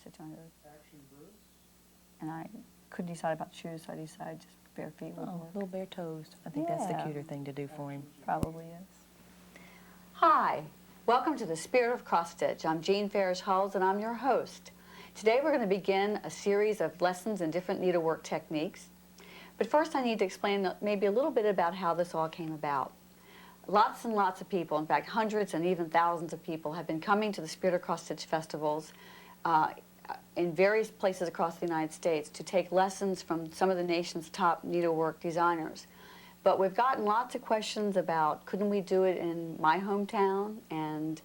stitch under it. And I couldn't decide about shoes, so I decided just bare feet would work. Little bare toes. I think that's the cuter thing to do for him. Probably is. Hi, welcome to the Spirit of Cross Stitch. I'm Jean Farish Huls and I'm your host. Today we're going to begin a series of lessons in different needlework techniques. But first I need to explain maybe a little bit about how this all came about. Lots and lots of people, in fact hundreds and even thousands of people, have been coming to the Spirit of Cross Stitch festivals in various places across the United States to take lessons from some of the nation's top needlework designers. But we've gotten lots of questions about, couldn't we do it in my hometown? And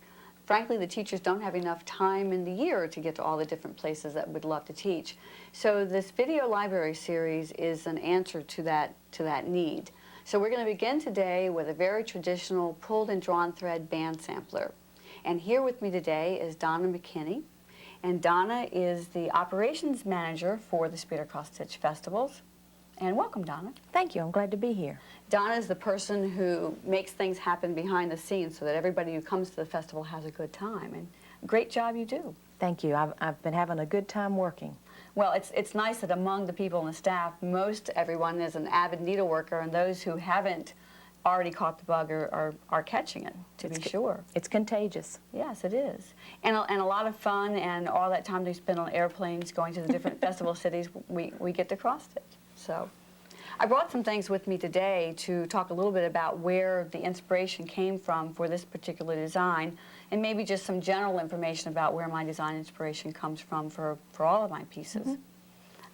frankly, the teachers don't have enough time in the year to get to all the different places that we'd love to teach. So this video library series is an answer to that need. So we're going to begin today with a very traditional pulled and drawn thread band sampler. And here with me today is Donna McKinney. And Donna is the operations manager for the Spirit of Cross Stitch festivals. And welcome, Donna. Thank you. I'm glad to be here. Donna is the person who makes things happen behind the scenes so that everybody who comes to the festival has a good time. And great job you do. Thank you. I've been having a good time working. Well, it's nice that among the people in the staff, most everyone is an avid needleworker, and those who haven't already caught the bug are catching it, to be sure. It's contagious. Yes, it is. And a lot of fun, and all that time they spend on airplanes going to the different festival cities, we get to cross stitch. So I brought some things with me today to talk a little bit about where the inspiration came from for this particular design, and maybe just some general information about where my design inspiration comes from for all of my pieces.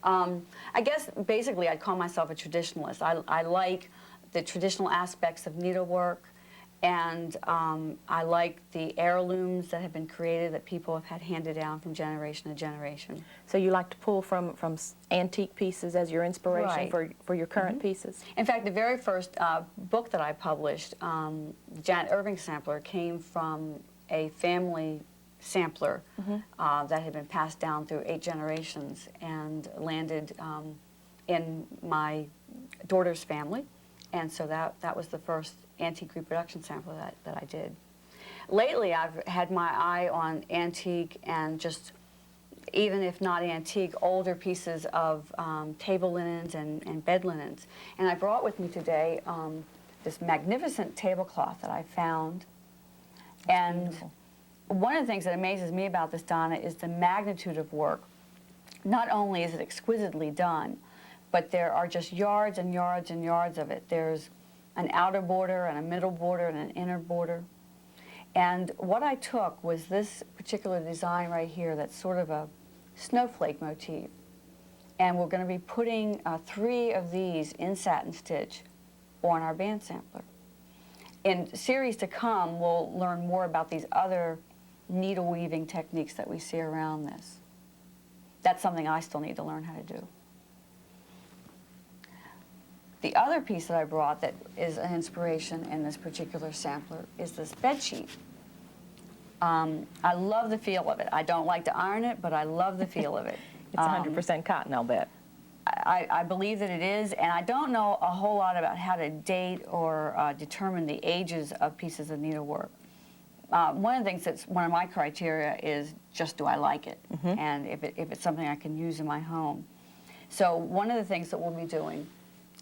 I guess basically I'd call myself a traditionalist. I like the traditional aspects of needlework, and I like the heirlooms that have been created that people have had handed down from generation to generation. So you like to pull from antique pieces as your inspiration Right. for your current pieces? In fact, the very first book that I published, the Janet Irving sampler, came from a family sampler that had been passed down through 8 generations and landed in my daughter's family. And so that was the first antique reproduction sampler that I did. Lately, I've had my eye on antique and just, even if not antique, older pieces of table linens and bed linens. And I brought with me today this magnificent tablecloth that I found. And beautiful. One of the things that amazes me about this, Donna, is the magnitude of work. Not only is it exquisitely done, but there are just yards and yards and yards of it. There's an outer border and a middle border and an inner border. And what I took was this particular design right here that's sort of a snowflake motif. And we're going to be putting 3 of these in satin stitch on our band sampler. In series to come, we'll learn more about these other needle weaving techniques that we see around this. That's something I still need to learn how to do. The other piece that I brought that is an inspiration in this particular sampler is this bed sheet. I love the feel of it. I don't like to iron it, but I love the feel of it. It's 100% cotton, I'll bet. I believe that it is, and I don't know a whole lot about how to date or determine the ages of pieces of needlework. One of the things that's one of my criteria is just do I like it, and if it's something I can use in my home. So one of the things that we'll be doing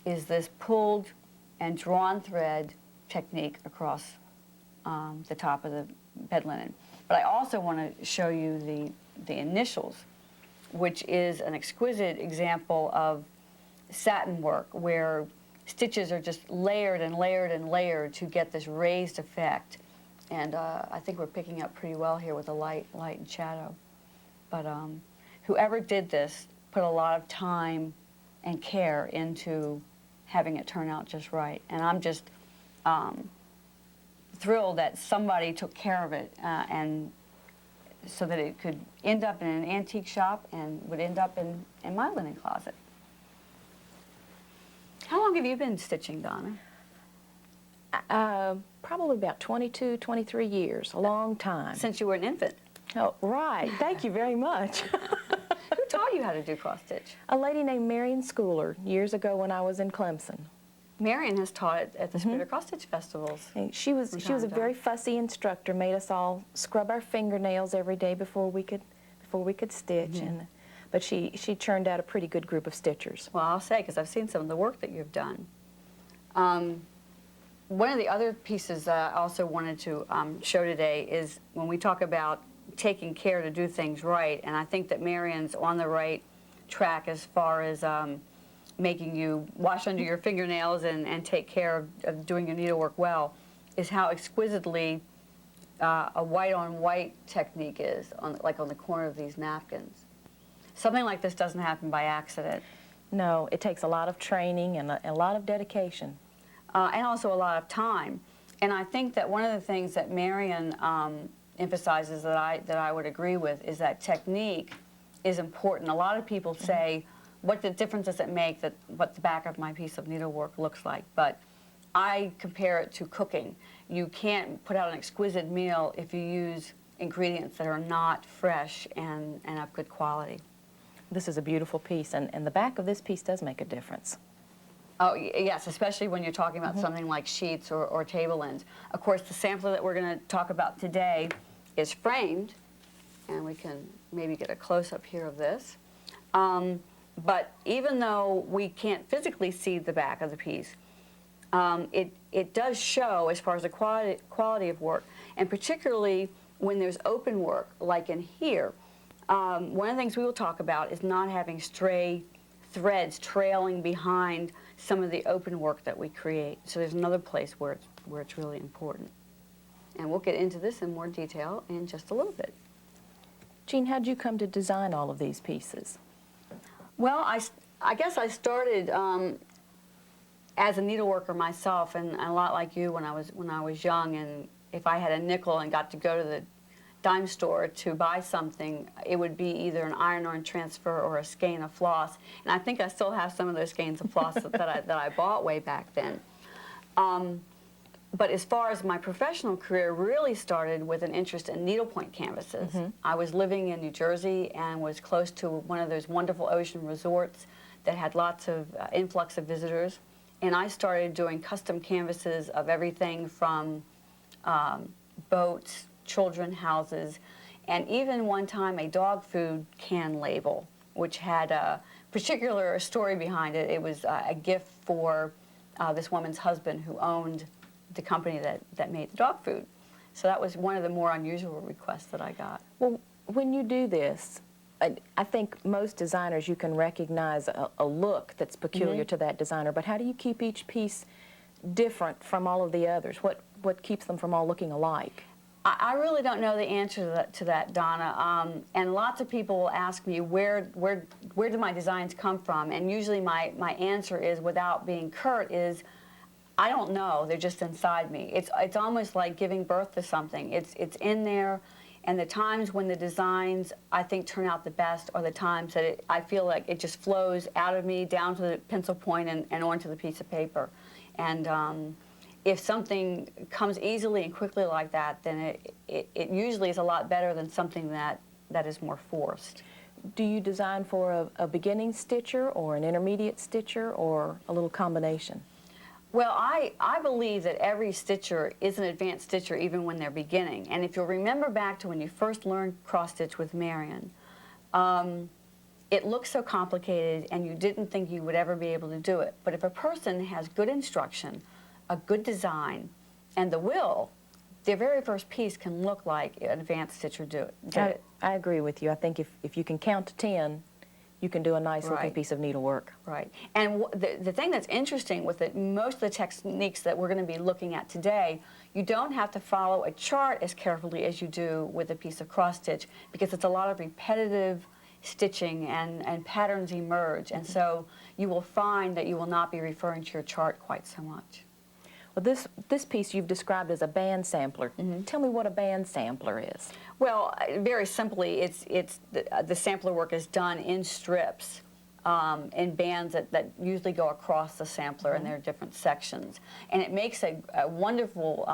is this pulled and drawn thread technique across the top of the bed linen. But I also want to show you the initials, which is an exquisite example of satin work where stitches are just layered and layered and layered to get this raised effect. And I think we're picking up pretty well here with the light and shadow. But whoever did this put a lot of time and care into having it turn out just right. And I'm just thrilled that somebody took care of it and so that it could end up in an antique shop and would end up in my linen closet. How long have you been stitching, Donna? Probably about 22, 23 years, a long time. Since you were an infant. Oh, right. Thank you very much. Who taught you how to do cross stitch? A lady named Marion Schooler years ago when I was in Clemson. Marion has taught it at the Spirit of Cross Stitch festivals. And she was a very fussy instructor, made us all scrub our fingernails every day before we could before we could stitch, but she churned out a pretty good group of stitchers. Well, I'll say, because I've seen some of the work that you've done. One of the other pieces I also wanted to show today is when we talk about taking care to do things right, and I think that Marion's on the right track as far as making you wash under your fingernails and take care of doing your needlework well, is how exquisitely a white-on-white technique is, like on the corner of these napkins. Something like this doesn't happen by accident. No, it takes a lot of training and a lot of dedication. And also a lot of time. And I think that one of the things that Marion emphasizes that I would agree with is that technique is important. A lot of people say, what the difference does it make that what the back of my piece of needlework looks like? But I compare it to cooking. You can't put out an exquisite meal if you use ingredients that are not fresh and of good quality. This is a beautiful piece, and the back of this piece does make a difference. Oh, yes, especially when you're talking about something like sheets or table ends. Of course, the sampler that we're going to talk about today is framed, and we can maybe get a close-up here of this. But even though we can't physically see the back of the piece, it does show as far as the quality of work, and particularly when there's open work, like in here. One of the things we will talk about is not having stray threads trailing behind some of the open work that we create. So there's another place where it's really important. And we'll get into this in more detail in just a little bit. Jean, how did you come to design all of these pieces? Well, I guess I started as a needleworker myself, and a lot like you when I was young. And if I had a nickel and got to go to the dime store to buy something, it would be either an iron-on transfer or a skein of floss. And I think I still have some of those skeins of floss that I bought way back then. But as far as my professional career really started with an interest in needlepoint canvases. I was living in New Jersey and was close to one of those wonderful ocean resorts that had lots of influx of visitors. And I started doing custom canvases of everything from boats, children houses, and even one time a dog food can label, which had a particular story behind it. It was a gift for this woman's husband who owned the company that made the dog food. So that was one of the more unusual requests that I got. Well, when you do this, I think most designers, you can recognize a look that's peculiar to that designer, but how do you keep each piece different from all of the others? What keeps them from all looking alike? I really don't know the answer to that, Donna. And lots of people will ask me, where do my designs come from? And usually my answer is, without being curt, is I don't know. They're just inside me. It's almost like giving birth to something. It's in there, and the times when the designs I think turn out the best are the times that I feel like it just flows out of me down to the pencil point and onto the piece of paper. And if something comes easily and quickly like that, then it usually is a lot better than something that is more forced. Do you design for a beginning stitcher or an intermediate stitcher or a little combination? Well, I believe that every stitcher is an advanced stitcher even when they're beginning. And if you'll remember back to when you first learned cross-stitch with Marion, it looks so complicated and you didn't think you would ever be able to do it. But if a person has good instruction, a good design, and the will, their very first piece can look like an advanced stitcher did it. I agree with you. I think if you can count to 10, you can do a nice looking Right. piece of needlework. Right. And the thing that's interesting with it, most of the techniques that we're going to be looking at today, you don't have to follow a chart as carefully as you do with a piece of cross-stitch, because it's a lot of repetitive stitching and patterns emerge. And so you will find that you will not be referring to your chart quite so much. Well, this piece you've described as a band sampler. Tell me what a band sampler is. Well, very simply, it's the sampler work is done in strips, in bands that usually go across the sampler, and there are different sections. And it makes a wonderful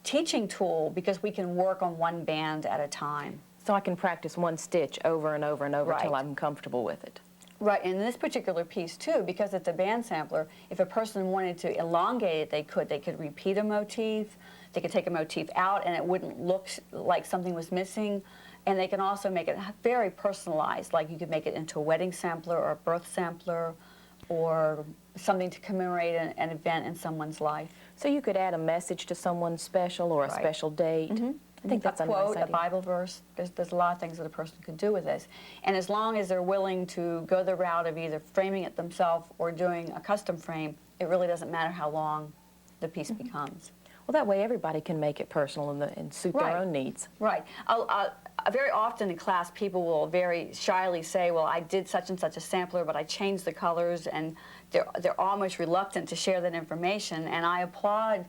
teaching tool because we can work on one band at a time. So I can practice one stitch over and over and over Right. until I'm comfortable with it. Right, and in this particular piece too, because it's a band sampler, if a person wanted to elongate it, they could repeat a motif, they could take a motif out and it wouldn't look like something was missing. And they can also make it very personalized, like you could make it into a wedding sampler or a birth sampler or something to commemorate an event in someone's life. So you could add a message to someone special or a Right. special date. I think that's a a quote, nice a idea. Bible verse. There's a lot of things that a person could do with this. And as long as they're willing to go the route of either framing it themselves or doing a custom frame, it really doesn't matter how long the piece becomes. Well, that way everybody can make it personal and suit Right. their own needs. Right. Very often in class, people will very shyly say, well, I did such and such a sampler, but I changed the colors, and they're almost reluctant to share that information. And I applaud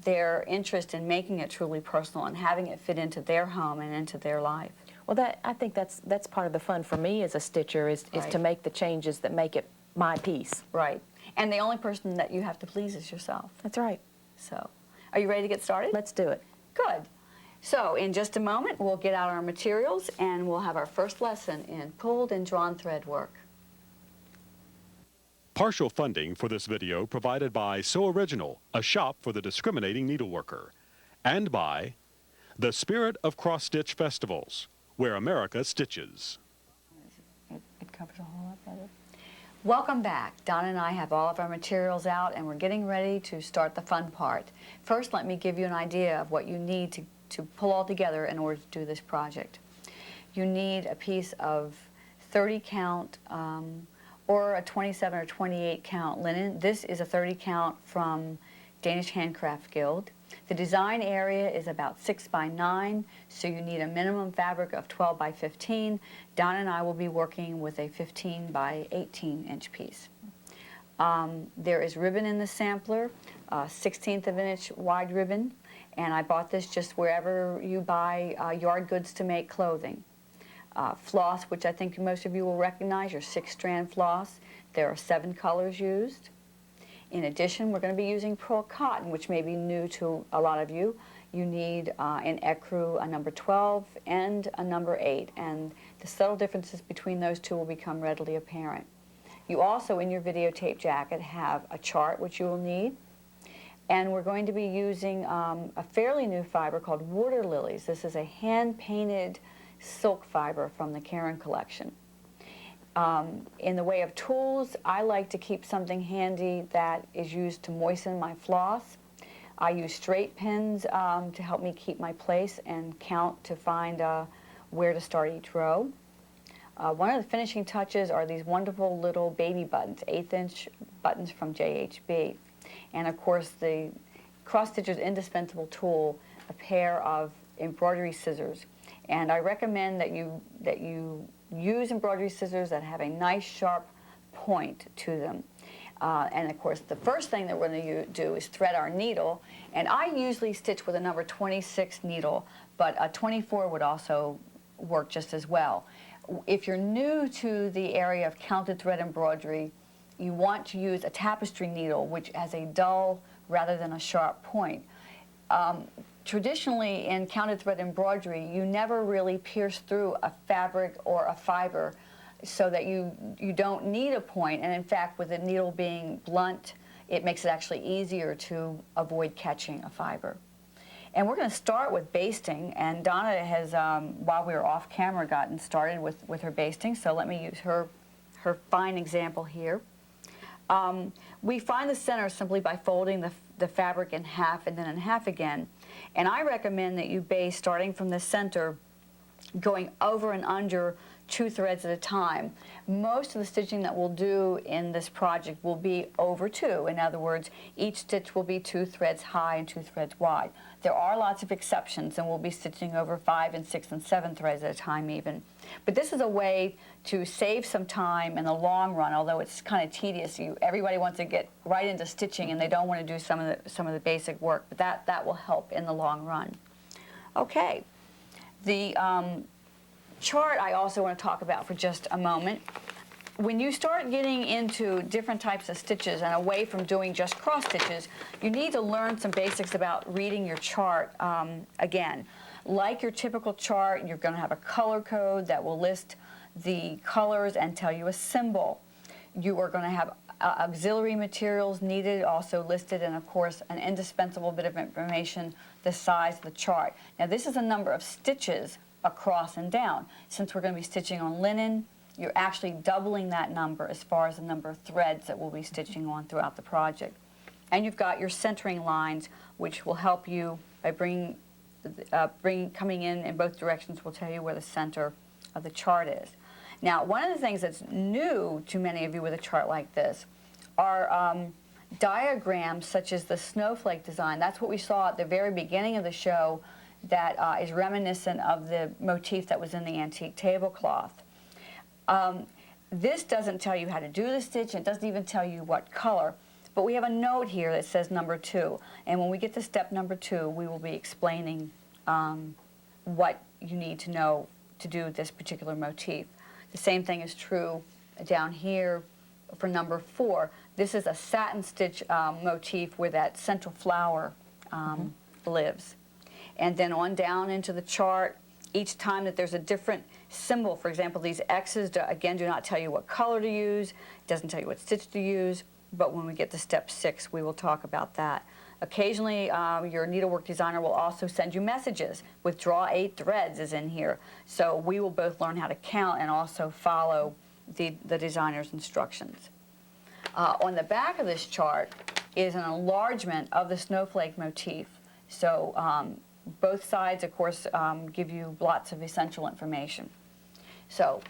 their interest in making it truly personal and having it fit into their home and into their life. Well, I think that's part of the fun for me as a stitcher is Right. to make the changes that make it my piece. Right. And the only person that you have to please is yourself. That's right. So, are you ready to get started? Let's do it. Good. So, in just a moment, we'll get out our materials and we'll have our first lesson in pulled and drawn thread work. Partial funding for this video provided by So Original, a shop for the discriminating needleworker, and by the Spirit of Cross Stitch Festivals, where America stitches. It covers a whole lot better. Welcome back. Donna and I have all of our materials out and we're getting ready to start the fun part. First, let me give you an idea of what you need to pull all together in order to do this project. You need a piece of 30 count or a 27 or 28 count linen. This is a 30 count from Danish Handcraft Guild. The design area is about 6 by 9, so you need a minimum fabric of 12 by 15. Donna and I will be working with a 15 by 18 inch piece. There is ribbon in the sampler, 1/16 of an inch wide ribbon, and I bought this just wherever you buy yard goods to make clothing. Floss, which I think most of you will recognize, your 6-strand floss. There are 7 colors used. In addition, we're going to be using pearl cotton, which may be new to a lot of you. You need an ecru, a number 12, and a number 8, and the subtle differences between those two will become readily apparent. You also, in your videotape jacket, have a chart, which you will need, and we're going to be using a fairly new fiber called water lilies. This is a hand-painted silk fiber from the Karen collection. In the way of tools, I like to keep something handy that is used to moisten my floss. I use straight pins to help me keep my place and count to find where to start each row. One of the finishing touches are these wonderful little baby buttons, 1/8 inch buttons from JHB. And of course, the cross stitcher's indispensable tool, a pair of embroidery scissors. And I recommend that you use embroidery scissors that have a nice sharp point to them. And of course, the first thing that we're going to do is thread our needle. And I usually stitch with a number 26 needle, but a 24 would also work just as well. If you're new to the area of counted thread embroidery, you want to use a tapestry needle, which has a dull rather than a sharp point. Traditionally, in counted thread embroidery, you never really pierce through a fabric or a fiber so that you don't need a point. And in fact, with the needle being blunt, it makes it actually easier to avoid catching a fiber. And we're going to start with basting. And Donna has, while we were off camera, gotten started with her basting. So let me use her fine example here. We find the center simply by folding the fabric in half and then in half again. And I recommend that you baste starting from the center, going over and under 2 threads at a time. Most of the stitching that we'll do in this project will be over 2. In other words, each stitch will be 2 threads high and 2 threads wide. There are lots of exceptions, and we'll be stitching over 5 and 6 and 7 threads at a time even. But this is a way to save some time in the long run, although it's kind of tedious. Everybody wants to get right into stitching, and they don't want to do some of the basic work, but that will help in the long run. Okay. The chart I also want to talk about for just a moment. When you start getting into different types of stitches and away from doing just cross stitches, you need to learn some basics about reading your chart again. Like your typical chart, you're going to have a color code that will list the colors and tell you a symbol. You are going to have auxiliary materials needed, also listed, and of course an indispensable bit of information, the size of the chart. Now this is a number of stitches across and down. Since we're going to be stitching on linen, you're actually doubling that number as far as the number of threads that we'll be stitching on throughout the project. And you've got your centering lines, which will help you by coming in both directions will tell you where the center of the chart is. Now, one of the things that's new to many of you with a chart like this are diagrams such as the snowflake design. That's what we saw at the very beginning of the show that is reminiscent of the motif that was in the antique tablecloth. This doesn't tell you how to do the stitch, and it doesn't even tell you what color, but we have a note here that says number 2, and when we get to step number 2, we will be explaining what you need to know to do this particular motif. The same thing is true down here for number 4. This is a satin stitch motif where that central flower lives. And then on down into the chart, each time that there's a different symbol, for example, these X's, again, do not tell you what color to use, it doesn't tell you what stitch to use, but when we get to step 6, we will talk about that. Occasionally, your needlework designer will also send you messages with draw 8 threads is in here. So we will both learn how to count and also follow the designer's instructions. On the back of this chart is an enlargement of the snowflake motif. So both sides, of course, give you lots of essential information. So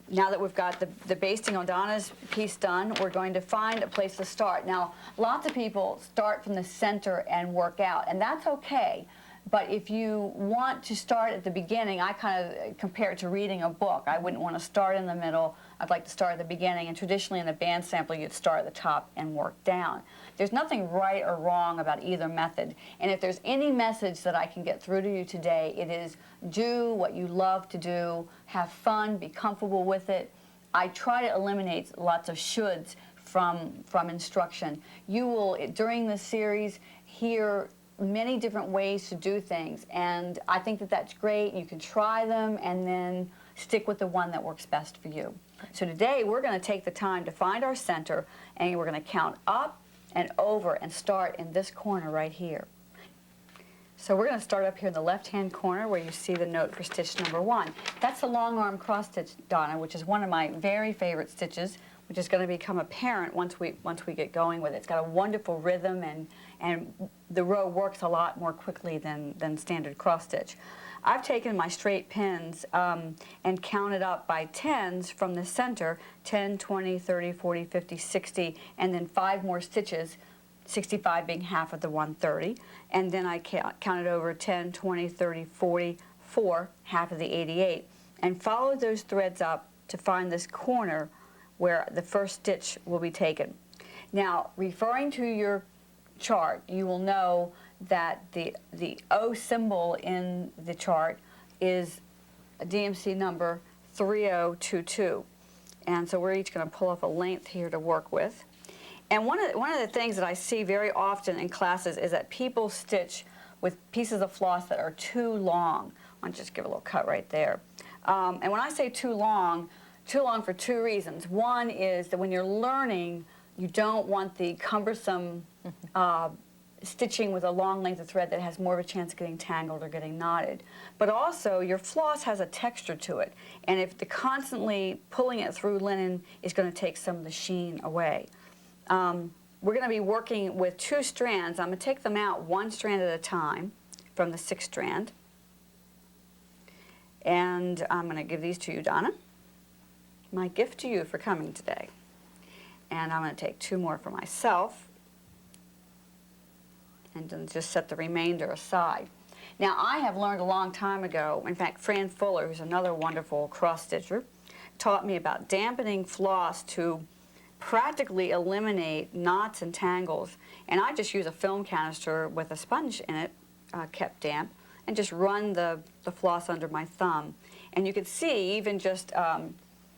now that we've got the basting on Donna's piece done, we're going to find a place to start. Now, lots of people start from the center and work out, and that's okay. But if you want to start at the beginning, I kind of compare it to reading a book. I wouldn't want to start in the middle. I'd like to start at the beginning. And traditionally in the band sampler, you'd start at the top and work down. There's nothing right or wrong about either method. And if there's any message that I can get through to you today, it is do what you love to do, have fun, be comfortable with it. I try to eliminate lots of shoulds from instruction. You will, during this series, hear many different ways to do things, and I think that that's great. You can try them and then stick with the one that works best for you. So today we're going to take the time to find our center, and we're going to count up and over and start in this corner right here. So we're going to start up here in the left-hand corner where you see the note for stitch number 1. That's the long arm cross stitch, Donna, which is one of my very favorite stitches, which is going to become apparent once we get going with it. It's got a wonderful rhythm, and the row works a lot more quickly than standard cross stitch. I've taken my straight pins and counted up by 10s from the center, 10, 20, 30, 40, 50, 60, and then 5 more stitches, 65 being half of the 130. And then I counted over 10, 20, 30, 40, 4, half of the 88, and followed those threads up to find this corner where the first stitch will be taken. Now, referring to your chart, you will know that the O symbol in the chart is a DMC number 3022. And so we're each going to pull up a length here to work with. And one of the things that I see very often in classes is that people stitch with pieces of floss that are too long. I'll just give a little cut right there. And when I say too long for 2 reasons. One is that when you're learning, you don't want the cumbersome stitching with a long length of thread that has more of a chance of getting tangled or getting knotted. But also, your floss has a texture to it, and if constantly pulling it through linen is going to take some of the sheen away. We're going to be working with 2 strands. I'm going to take them out 1 strand at a time from the 6th strand. And I'm going to give these to you, Donna. My gift to you for coming today. And I'm going to take 2 more for myself and then just set the remainder aside. Now, I have learned a long time ago, in fact, Fran Fuller, who's another wonderful cross-stitcher, taught me about dampening floss to practically eliminate knots and tangles. And I just use a film canister with a sponge in it, kept damp, and just run the floss under my thumb. And you can see, even just,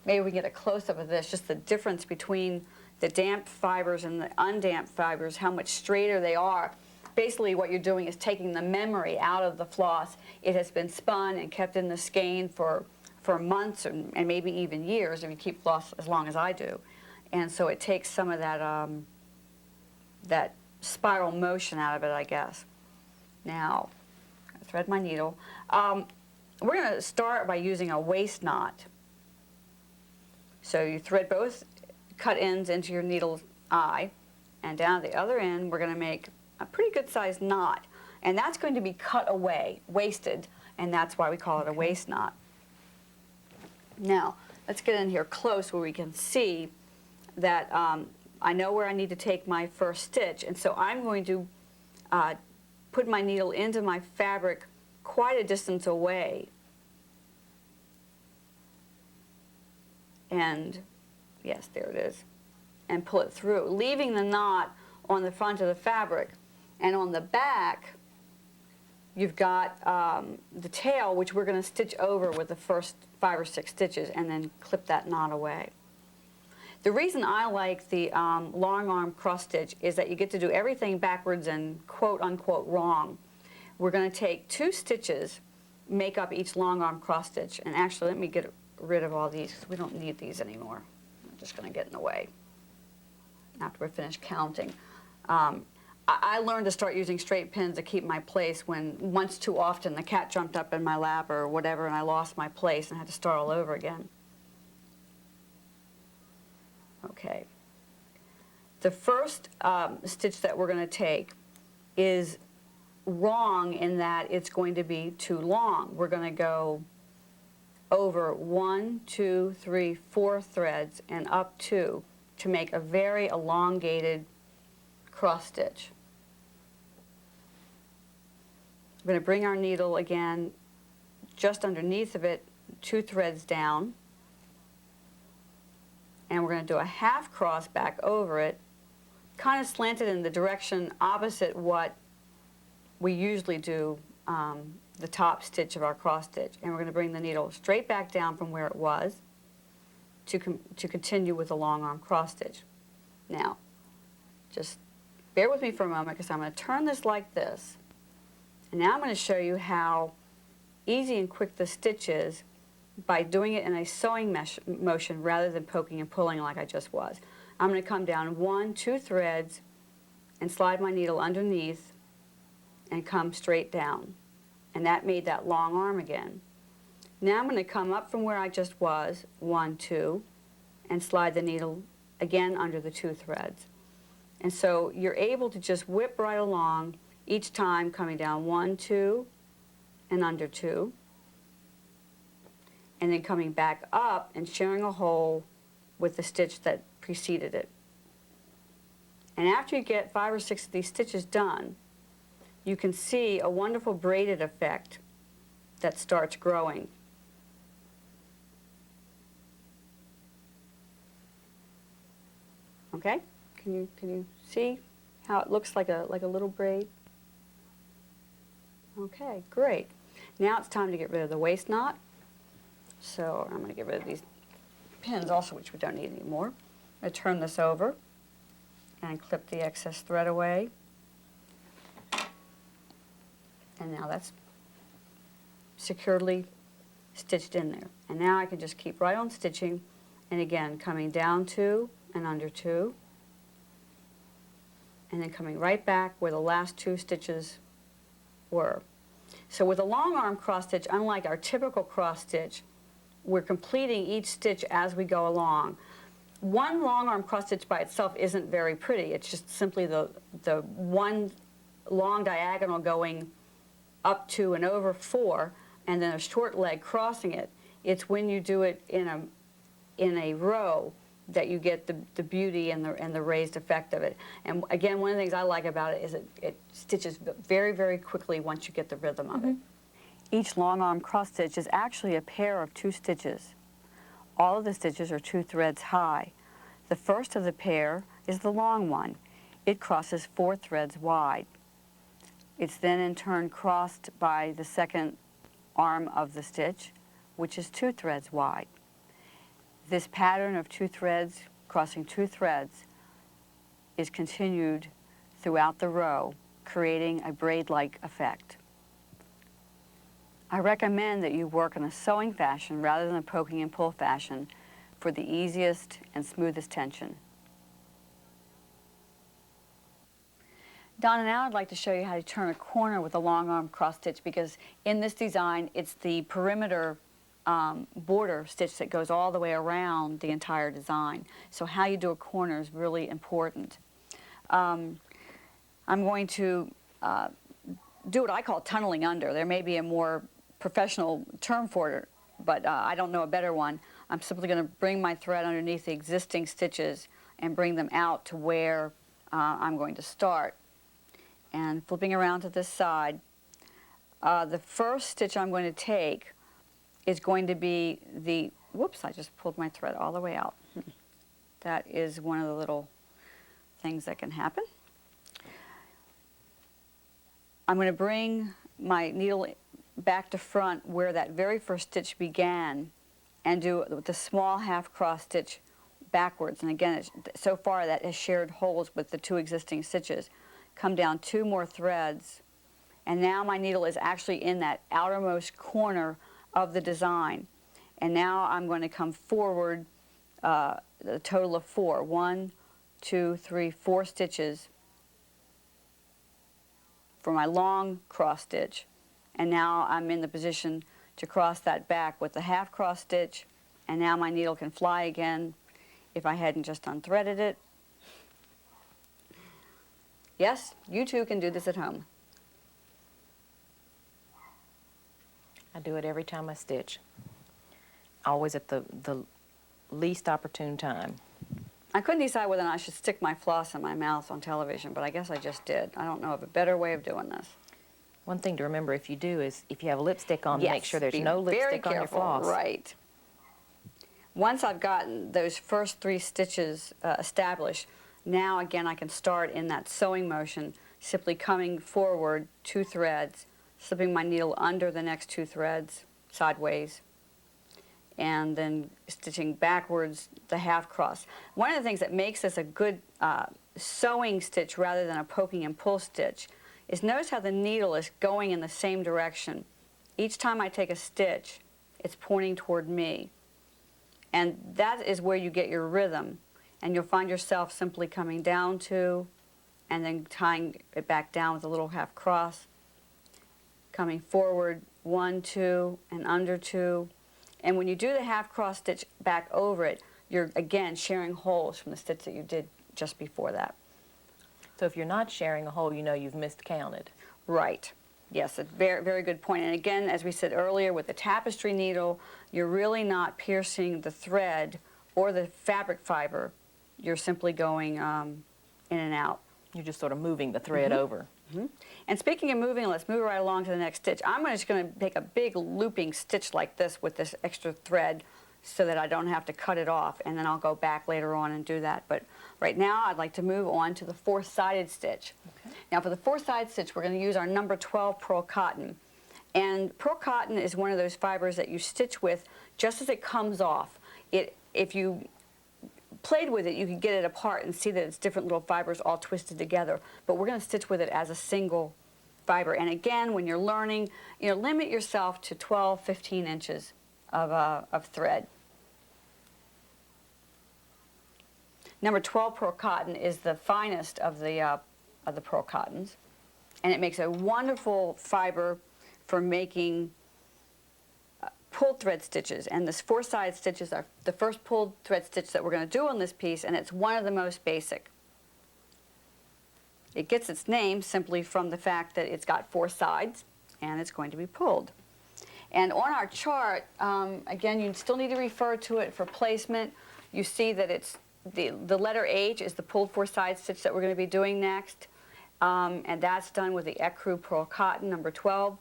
maybe we get a close-up of this, just the difference between the damp fibers and the undamped fibers, how much straighter they are. Basically, what you're doing is taking the memory out of the floss. It has been spun and kept in the skein for months and maybe even years if you keep floss as long as I do. And so it takes some of that, that spiral motion out of it, I guess. Now, I thread my needle. we're going to start by using a waist knot. So you thread both cut ends into your needle's eye, and down at the other end we're going to make a pretty good sized knot, and that's going to be cut away, wasted, and that's why we call it a waist knot. Now let's get in here close where we can see that I know where I need to take my first stitch, and so I'm going to put my needle into my fabric quite a distance away, and yes, there it is, and pull it through, leaving the knot on the front of the fabric. And on the back, you've got the tail, which we're going to stitch over with the first 5 or 6 stitches and then clip that knot away. The reason I like the long arm cross stitch is that you get to do everything backwards and quote unquote wrong. We're going to take 2 stitches, make up each long arm cross stitch, and actually let me get rid of all these because we don't need these anymore. I'm just going to get in the way after we're finished counting. I learned to start using straight pins to keep my place when once too often the cat jumped up in my lap or whatever and I lost my place and had to start all over again. Okay. The first stitch that we're going to take is wrong in that it's going to be too long. We're going to go over 1, 2, 3, 4 threads and up 2 to make a very elongated cross stitch. We're going to bring our needle again just underneath of it, 2 threads down, and we're going to do a half cross back over it, kind of slanted in the direction opposite what we usually do the top stitch of our cross stitch, and we're going to bring the needle straight back down from where it was to continue with the long arm cross stitch. Now, just bear with me for a moment because I'm going to turn this like this, and now I'm going to show you how easy and quick the stitch is by doing it in a sewing motion rather than poking and pulling like I just was. I'm going to come down 1, 2 threads and slide my needle underneath and come straight down. And that made that long arm again. Now I'm going to come up from where I just was, 1, 2, and slide the needle again under the 2 threads. And so you're able to just whip right along each time coming down 1, 2, and under 2, and then coming back up and sharing a hole with the stitch that preceded it. And after you get 5 or 6 of these stitches done, you can see a wonderful braided effect that starts growing. Okay? Can you see how it looks like a little braid? Okay, great. Now it's time to get rid of the waist knot. So I'm going to get rid of these pins also, which we don't need anymore. I'm going to turn this over and clip the excess thread away. And now that's securely stitched in there. And now I can just keep right on stitching, and again coming down 2 and under 2, and then coming right back where the last 2 stitches were. So with a long arm cross stitch, unlike our typical cross stitch, we're completing each stitch as we go along. One long arm cross stitch by itself isn't very pretty. It's just simply the one long diagonal going up 2 and over 4, and then a short leg crossing it. It's when you do it in a row that you get the beauty and the raised effect of it. And again, one of the things I like about it is it stitches very, very quickly once you get the rhythm of it. Each long arm cross stitch is actually a pair of 2 stitches. All of the stitches are 2 threads high. The first of the pair is the long one. It crosses 4 threads wide. It's then in turn crossed by the second arm of the stitch, which is 2 threads wide. This pattern of 2 threads crossing 2 threads is continued throughout the row, creating a braid-like effect. I recommend that you work in a sewing fashion rather than a poking and pull fashion for the easiest and smoothest tension. Donna, now I'd like to show you how to turn a corner with a long arm cross stitch, because in this design it's the perimeter border stitch that goes all the way around the entire design. So how you do a corner is really important. I'm going to do what I call tunneling under. There may be a more professional term for it, but I don't know a better one. I'm simply going to bring my thread underneath the existing stitches and bring them out to where I'm going to start. And flipping around to this side, the first stitch I'm going to take is going to be the, whoops, I just pulled my thread all the way out. That is one of the little things that can happen. I'm going to bring my needle back to front where that very first stitch began and do the small half cross stitch backwards. And again, so far that has shared holes with the two existing stitches. Come down 2 more threads, and now my needle is actually in that outermost corner of the design. And now I'm going to come forward the total of 4. 1, 2, 3, 4 stitches for my long cross stitch. And now I'm in the position to cross that back with the half cross stitch, and now my needle can fly again if I hadn't just unthreaded it. Yes, you too can do this at home. I do it every time I stitch. Always at the least opportune time. I couldn't decide whether or not I should stick my floss in my mouth on television, but I guess I just did. I don't know of a better way of doing this. One thing to remember if you do is if you have lipstick on, Yes, make sure there's be no very lipstick on your careful, floss. Right. Once I've gotten those first 3 stitches established, now again I can start in that sewing motion, simply coming forward 2 threads, slipping my needle under the next 2 threads sideways, and then stitching backwards the half cross. One of the things that makes this a good sewing stitch rather than a poking and pull stitch is notice how the needle is going in the same direction. Each time I take a stitch, it's pointing toward me. And that is where you get your rhythm. And you'll find yourself simply coming down 2 and then tying it back down with a little half cross, coming forward 1, 2, and under 2. And when you do the half cross stitch back over it, you're again sharing holes from the stitch that you did just before that. So if you're not sharing a hole, you know you've miscounted. Right. Yes, a very, very good point. And again, as we said earlier, with the tapestry needle, you're really not piercing the thread or the fabric fiber. You're simply going in and out. You're just sort of moving the thread over. And speaking of moving, let's move right along to the next stitch. I'm just going to make a big looping stitch like this with this extra thread so that I don't have to cut it off, and then I'll go back later on and do that. But right now I'd like to move on to the 4-sided stitch. Okay. Now for the 4-sided stitch, we're going to use our number 12 pearl cotton. And pearl cotton is one of those fibers that you stitch with just as it comes off. If you played with it, you could get it apart and see that it's different little fibers all twisted together. But we're going to stitch with it as a single fiber. And again, when you're learning, limit yourself to 12, 15 inches of thread. Number 12 pearl cotton is the finest of the pearl cottons, and it makes a wonderful fiber for making pulled thread stitches. And this 4-sided stitches are the first pulled thread stitch that we're going to do on this piece, and it's one of the most basic. It gets its name simply from the fact that it's got 4 sides and it's going to be pulled. And on our chart, again, you still need to refer to it for placement. You see that it's the letter H is the pulled 4-side stitch that we're going to be doing next. And that's done with the ecru pearl cotton, number 12.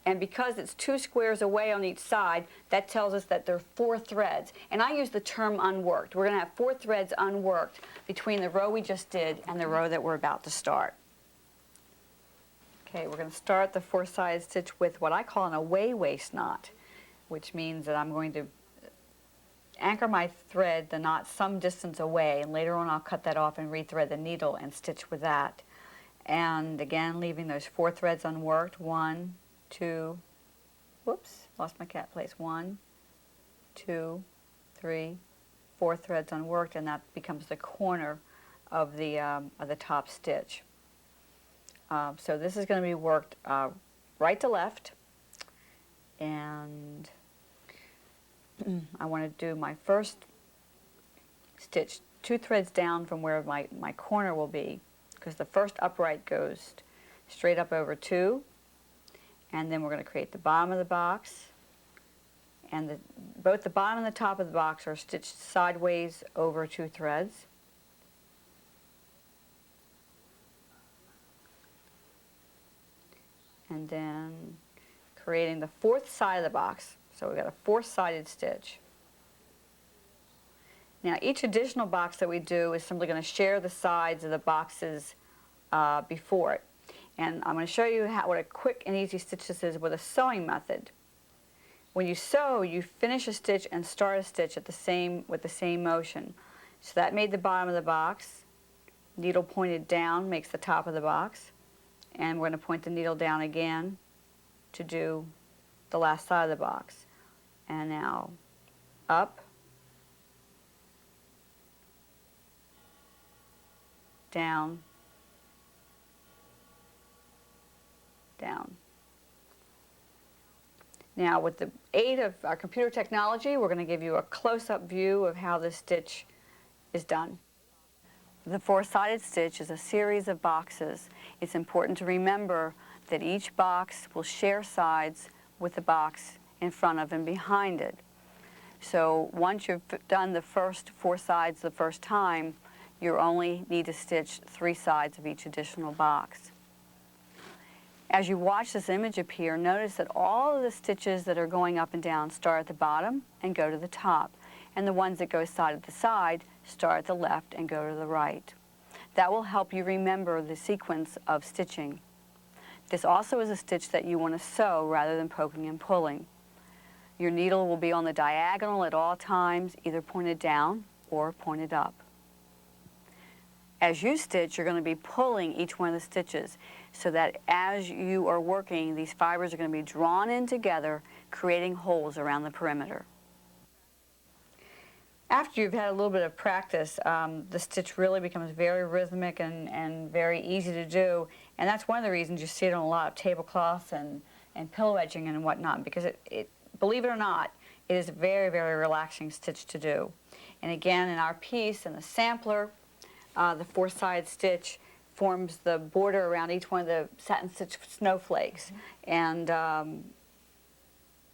And because it's 2 squares away on each side, that tells us that there are 4 threads. And I use the term unworked. We're going to have 4 threads unworked between the row we just did and the row that we're about to start. Okay, we're going to start the 4-sided stitch with what I call an away waist knot, which means that I'm going to anchor my thread, the knot, some distance away, and later on I'll cut that off and rethread the needle and stitch with that. And again, leaving those 4 threads unworked. 1, 2, whoops, lost my cat place. 1, 2, 3, 4 threads unworked, and that becomes the corner of the top stitch. So this is going to be worked right to left, and I want to do my first stitch 2 threads down from where my corner will be, because the first upright goes straight up over 2, and then we're going to create the bottom of the box, and both the bottom and the top of the box are stitched sideways over 2 threads. And then creating the 4th side of the box. So we've got a 4-sided stitch. Now each additional box that we do is simply going to share the sides of the boxes before it. And I'm going to show you what a quick and easy stitch this is with a sewing method. When you sew, you finish a stitch and start a stitch with the same motion. So that made the bottom of the box. Needle pointed down makes the top of the box. And we're going to point the needle down again to do the last side of the box. And now up, down, down. Now with the aid of our computer technology, we're going to give you a close-up view of how this stitch is done. The 4-sided stitch is a series of boxes. It's important to remember that each box will share sides with the box in front of and behind it. So once you've done the first 4 sides the first time, you only need to stitch 3 sides of each additional box. As you watch this image appear, notice that all of the stitches that are going up and down start at the bottom and go to the top, and the ones that go side to side start at the left and go to the right. That will help you remember the sequence of stitching. This also is a stitch that you want to sew rather than poking and pulling. Your needle will be on the diagonal at all times, either pointed down or pointed up. As you stitch, you're going to be pulling each one of the stitches so that as you are working, these fibers are going to be drawn in together, creating holes around the perimeter. After you've had a little bit of practice, the stitch really becomes very rhythmic and very easy to do, and that's one of the reasons you see it on a lot of tablecloths and pillow edging and whatnot, because it, believe it or not, it is a very, very relaxing stitch to do. And again, in our piece, in the sampler, the 4-sided stitch forms the border around each one of the satin stitch snowflakes, and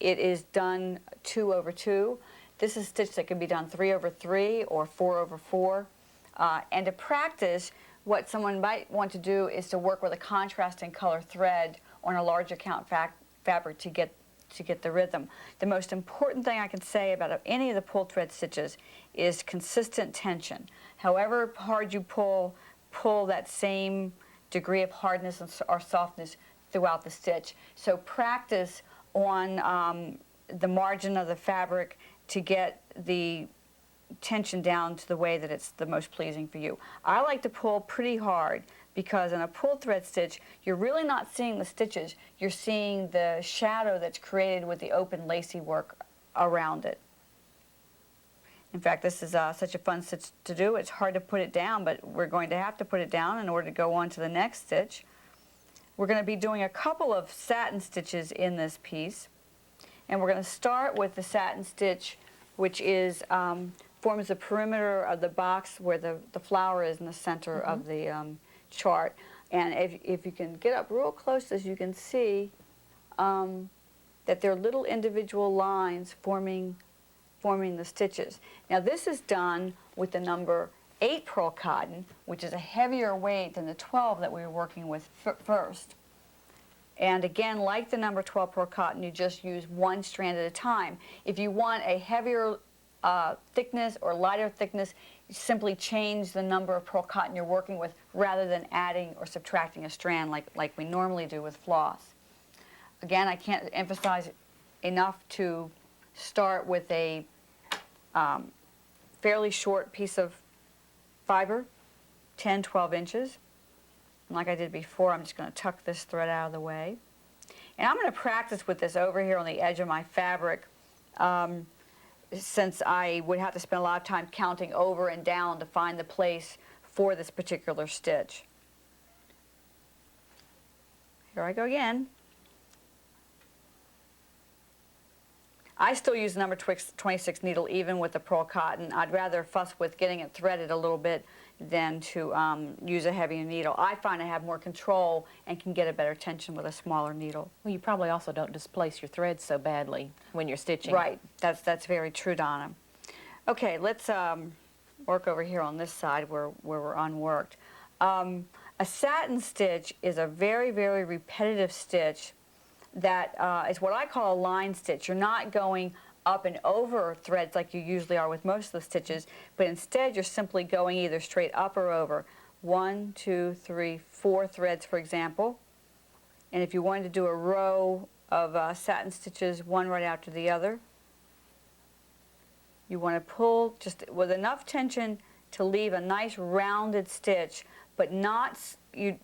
it is done 2 over 2. This is a stitch that can be done 3 over 3 or 4 over 4. And to practice, what someone might want to do is to work with a contrasting color thread on a larger count fabric to get the rhythm. The most important thing I can say about any of the pull thread stitches is consistent tension. However hard you pull that same degree of hardness or softness throughout the stitch. So practice on the margin of the fabric to get the tension down to the way that it's the most pleasing for you. I like to pull pretty hard because in a pull thread stitch, you're really not seeing the stitches, you're seeing the shadow that's created with the open lacy work around it. In fact, this is such a fun stitch to do. It's hard to put it down, but we're going to have to put it down in order to go on to the next stitch. We're going to be doing a couple of satin stitches in this piece. And we're going to start with the satin stitch, which is forms the perimeter of the box where the flower is in the center of the chart. And if you can get up real close, as you can see, that there are little individual lines forming the stitches. Now this is done with the number 8 pearl cotton, which is a heavier weight than the 12 that we were working with first. And again, like the number 12 pearl cotton, you just use 1 strand at a time. If you want a heavier thickness or lighter thickness, you simply change the number of pearl cotton you're working with rather than adding or subtracting a strand like we normally do with floss. Again, I can't emphasize enough to start with a fairly short piece of fiber, 10, 12 inches. And like I did before, I'm just going to tuck this thread out of the way. And I'm going to practice with this over here on the edge of my fabric, since I would have to spend a lot of time counting over and down to find the place for this particular stitch. Here I go again. I still use the number 26 needle even with the pearl cotton. I'd rather fuss with getting it threaded a little bit than to use a heavier needle. I find I have more control and can get a better tension with a smaller needle. Well, you probably also don't displace your threads so badly when you're stitching. Right, that's very true, Donna. Okay, let's work over here on this side where we're unworked. A satin stitch is a very, very repetitive stitch that is what I call a line stitch. You're not going up and over threads like you usually are with most of the stitches, but instead you're simply going either straight up or over. 1, 2, 3, 4 threads, for example. And if you wanted to do a row of satin stitches, one right after the other, you want to pull just with enough tension to leave a nice rounded stitch, but not,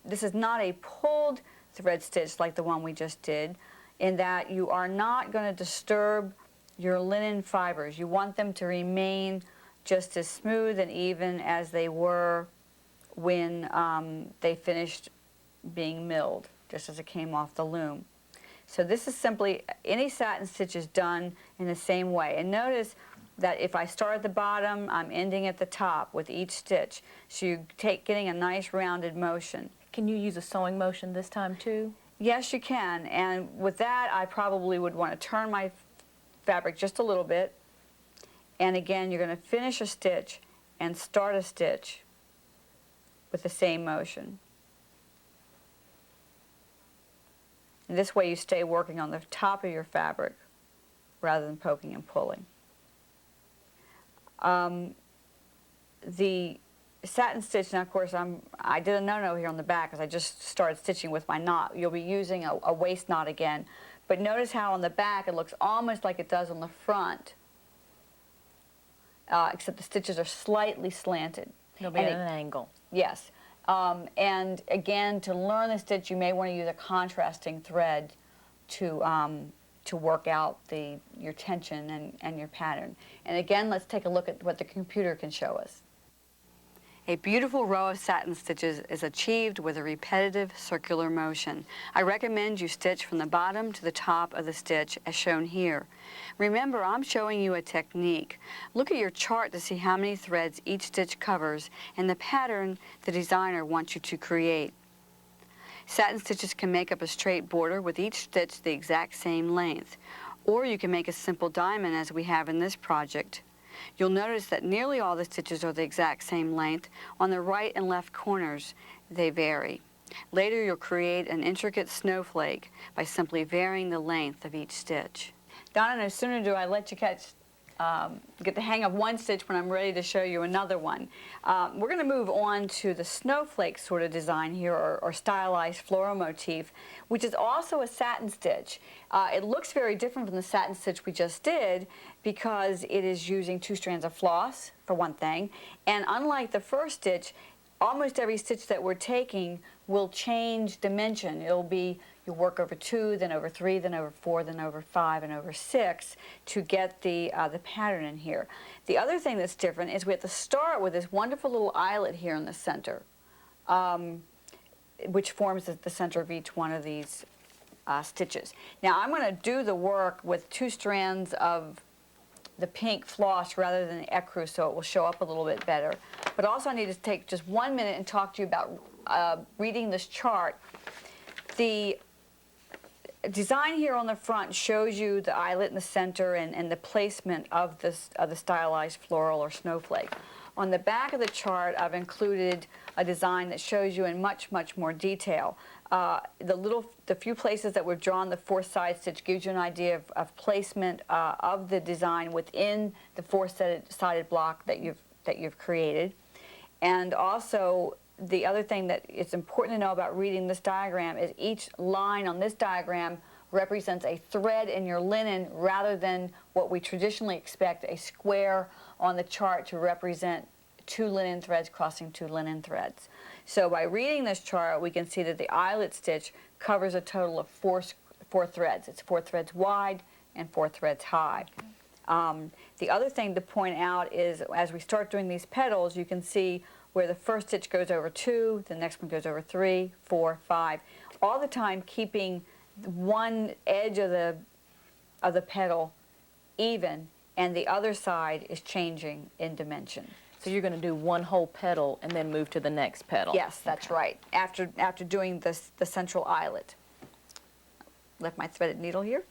this is not a pulled thread stitch like the one we just did, in that you are not going to disturb your linen fibers. You want them to remain just as smooth and even as they were when they finished being milled, just as it came off the loom. So this is simply, any satin stitch is done in the same way. And notice that if I start at the bottom, I'm ending at the top with each stitch. So you're getting a nice rounded motion. Can you use a sewing motion this time too? Yes, you can. And with that, I probably would want to turn my fabric just a little bit. And again, you're going to finish a stitch and start a stitch with the same motion. And this way you stay working on the top of your fabric rather than poking and pulling. The satin stitch, now of course I did a no-no here on the back because I just started stitching with my knot. You'll be using a waist knot again. But notice how on the back it looks almost like it does on the front, except the stitches are slightly slanted. They'll be at an angle. Yes. And again, to learn the stitch, you may want to use a contrasting thread to work out your tension and your pattern. And again, let's take a look at what the computer can show us. A beautiful row of satin stitches is achieved with a repetitive circular motion. I recommend you stitch from the bottom to the top of the stitch as shown here. Remember, I'm showing you a technique. Look at your chart to see how many threads each stitch covers and the pattern the designer wants you to create. Satin stitches can make up a straight border with each stitch the exact same length, or you can make a simple diamond as we have in this project. You'll notice that nearly all the stitches are the exact same length. On the right and left corners, they vary. Later, you'll create an intricate snowflake by simply varying the length of each stitch. Donna, no sooner do I let you get the hang of one stitch when I'm ready to show you another one. We're going to move on to the snowflake sort of design here, or stylized floral motif, which is also a satin stitch. It looks very different from the satin stitch we just did because it is using 2 strands of floss, for one thing, and unlike the first stitch, almost every stitch that we're taking will change dimension. It'll be, you work over 2, then over 3, then over 4, then over 5, and over 6 to get the pattern in here. The other thing that's different is we have to start with this wonderful little eyelet here in the center, which forms the center of each one of these stitches. Now I'm going to do the work with 2 strands of the pink floss rather than the ecru, so it will show up a little bit better. But also I need to take just 1 minute and talk to you about reading this chart. The design here on the front shows you the eyelet in the center and the placement of the stylized floral or snowflake. On the back of the chart, I've included a design that shows you in much, much more detail. The few places that we've drawn the 4th side stitch gives you an idea of placement of the design within the 4-sided block that you've created. And also, the other thing that it's important to know about reading this diagram is each line on this diagram represents a thread in your linen rather than what we traditionally expect, a square on the chart to represent 2 linen threads crossing 2 linen threads. So by reading this chart, we can see that the eyelet stitch covers a total of 4 threads. It's 4 threads wide and 4 threads high. The other thing to point out is as we start doing these petals, you can see where the first stitch goes over 2, the next one goes over 3, 4, 5. all the time keeping one edge of the petal even, and the other side is changing in dimension. So you're going to do one whole petal and then move to the next petal? Yes, that's right, after doing the central eyelet. Left my threaded needle here,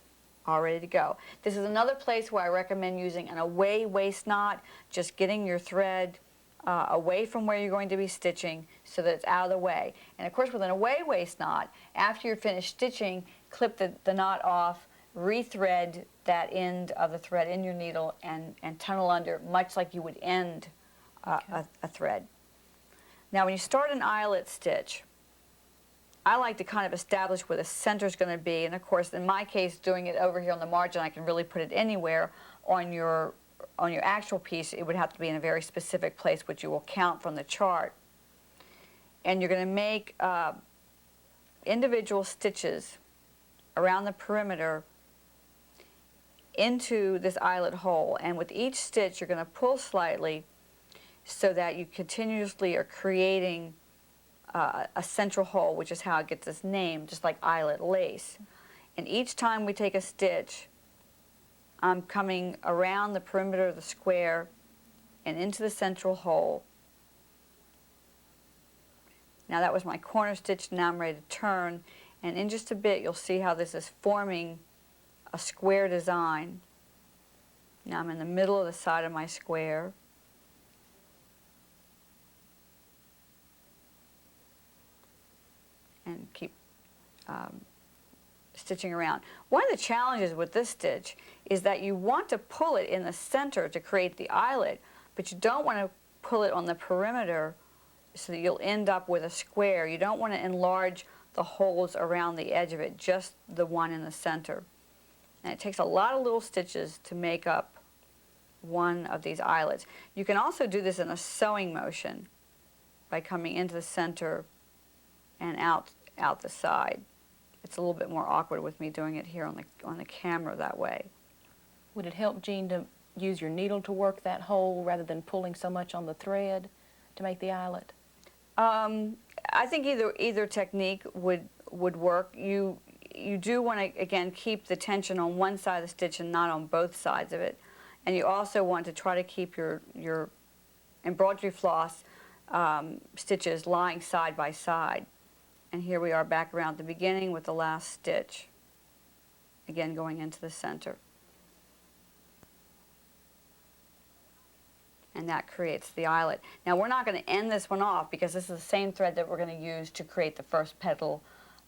all ready to go. This is another place where I recommend using an away waist knot, just getting your thread away from where you're going to be stitching so that it's out of the way. And of course with an away waist knot, after you're finished stitching, clip the knot off, rethread that end of the thread in your needle and tunnel under, much like you would end a thread. Now when you start an eyelet stitch, I like to kind of establish where the center is going to be, and of course in my case doing it over here on the margin, I can really put it anywhere. On your actual piece it would have to be in a very specific place, which you will count from the chart. And you're going to make individual stitches around the perimeter into this eyelet hole, and with each stitch you're going to pull slightly so that you continuously are creating a central hole, which is how it gets its name, just like eyelet lace. And each time we take a stitch, I'm coming around the perimeter of the square and into the central hole. Now that was my corner stitch. Now I'm ready to turn, and in just a bit you'll see how this is forming a square design. Now I'm in the middle of the side of my square. And keep stitching around. One of the challenges with this stitch is that you want to pull it in the center to create the eyelet, but you don't want to pull it on the perimeter so that you'll end up with a square. You don't want to enlarge the holes around the edge of it, just the one in the center. And it takes a lot of little stitches to make up one of these eyelets. You can also do this in a sewing motion by coming into the center and out the side. It's a little bit more awkward with me doing it here on the camera that way. Would it help, Jean, to use your needle to work that hole rather than pulling so much on the thread to make the eyelet? I think either technique would work. You do want to, again, keep the tension on one side of the stitch and not on both sides of it. And you also want to try to keep your embroidery floss stitches lying side by side. And here we are back around the beginning with the last stitch, again going into the center. And that creates the eyelet. Now we're not going to end this one off because this is the same thread that we're going to use to create the first petal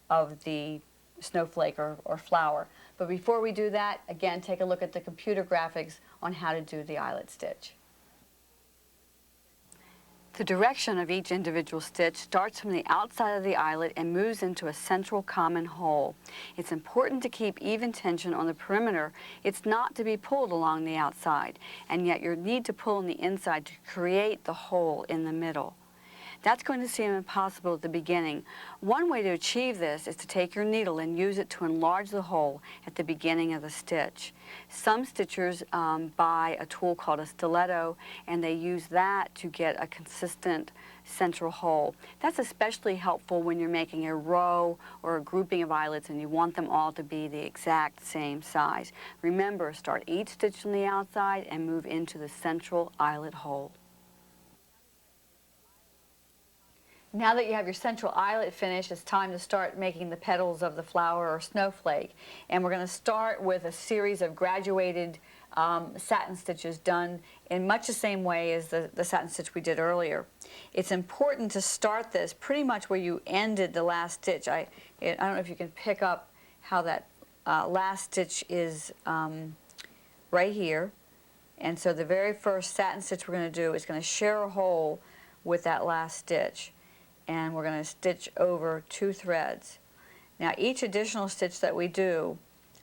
of the snowflake or flower. But before we do that, again, take a look at the computer graphics on how to do the eyelet stitch. The direction of each individual stitch starts from the outside of the eyelet and moves into a central common hole. It's important to keep even tension on the perimeter. It's not to be pulled along the outside, and yet you need to pull on the inside to create the hole in the middle. That's going to seem impossible at the beginning. One way to achieve this is to take your needle and use it to enlarge the hole at the beginning of the stitch. Some stitchers buy a tool called a stiletto, and they use that to get a consistent central hole. That's especially helpful when you're making a row or a grouping of eyelets and you want them all to be the exact same size. Remember, start each stitch on the outside and move into the central eyelet hole. Now that you have your central eyelet finished, it's time to start making the petals of the flower or snowflake. And we're going to start with a series of graduated satin stitches done in much the same way as the satin stitch we did earlier. It's important to start this pretty much where you ended the last stitch. I don't know if you can pick up how that last stitch is right here. And so the very first satin stitch we're going to do is going to share a hole with that last stitch. And we're going to stitch over 2 threads. Now each additional stitch that we do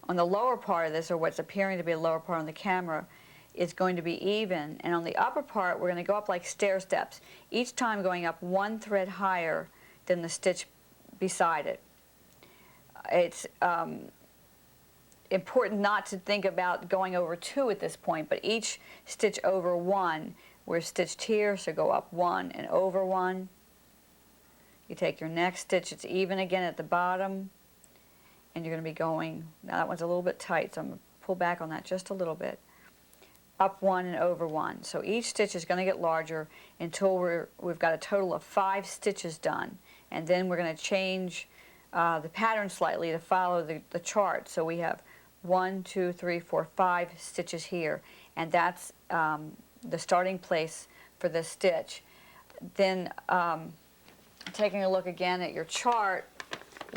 on the lower part of this, or what's appearing to be a lower part on the camera, is going to be even, and on the upper part we're going to go up like stair steps, each time going up 1 thread higher than the stitch beside it. It's important not to think about going over 2 at this point, but each stitch over 1, we're stitched here, so go up 1 and over 1. You take your next stitch, it's even again at the bottom, and you're going to be going, now that one's a little bit tight, so I'm going to pull back on that just a little bit. Up one and over one. So each stitch is going to get larger until we've got a total of 5 stitches done. And then we're going to change the pattern slightly to follow the chart. So we have 1, 2, 3, 4, 5 stitches here. And that's the starting place for this stitch. Then taking a look again at your chart,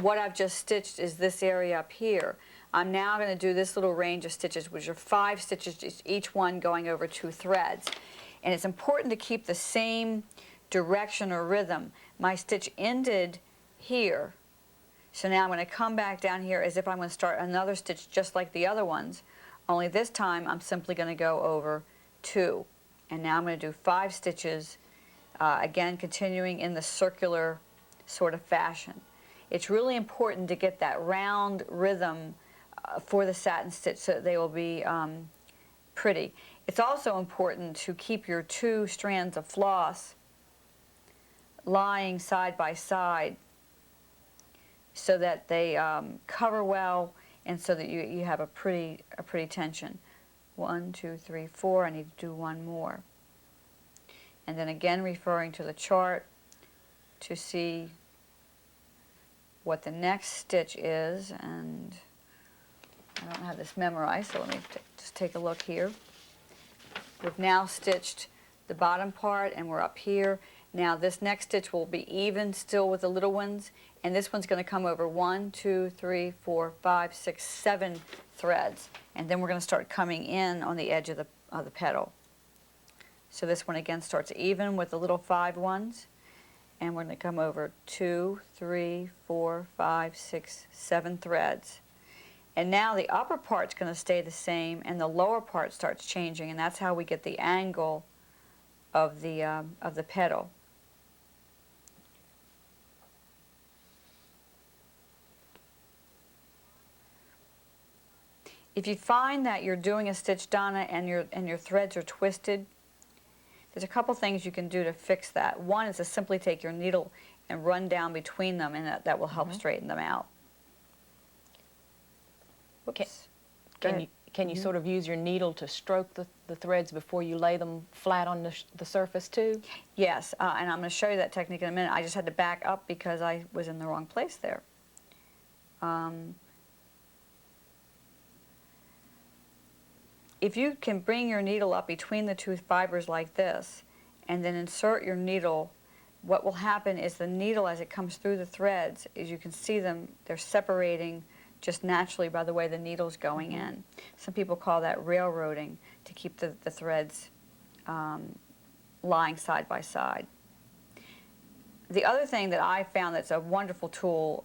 what I've just stitched is this area up here. I'm now going to do this little range of stitches, which are 5 stitches, each one going over 2 threads. And it's important to keep the same direction or rhythm. My stitch ended here, so now I'm going to come back down here as if I'm going to start another stitch just like the other ones, only this time I'm simply going to go over 2. And now I'm going to do 5 stitches, again continuing in the circular sort of fashion. It's really important to get that round rhythm for the satin stitch so that they will be pretty. It's also important to keep your 2 strands of floss lying side by side so that they cover well and so that you have a pretty tension. 1, 2, 3, 4. I need to do one more. And then again referring to the chart to see what the next stitch is, and I don't have this memorized, so let me just take a look here. We've now stitched the bottom part and we're up here. Now this next stitch will be even still with the little ones, and this one's going to come over 1, 2, 3, 4, 5, 6, 7 threads, and then we're going to start coming in on the edge of the petal. So this one again starts even with the little 5 ones, and we're going to come over 2, 3, 4, 5, 6, 7 threads. And now the upper part's going to stay the same and the lower part starts changing, and that's how we get the angle of the petal. If you find that you're doing a stitch, Donna, and your threads are twisted, there's a couple things you can do to fix that. One is to simply take your needle and run down between them, and that will help straighten them out. Whoops. Can you sort of use your needle to stroke the threads before you lay them flat on the surface too? Yes, and I'm going to show you that technique in a minute. I just had to back up because I was in the wrong place there. If you can bring your needle up between the 2 fibers like this and then insert your needle, what will happen is the needle, as it comes through the threads, as you can see them, they're separating just naturally by the way the needle's going in. Some people call that railroading, to keep the threads lying side by side. The other thing that I found that's a wonderful tool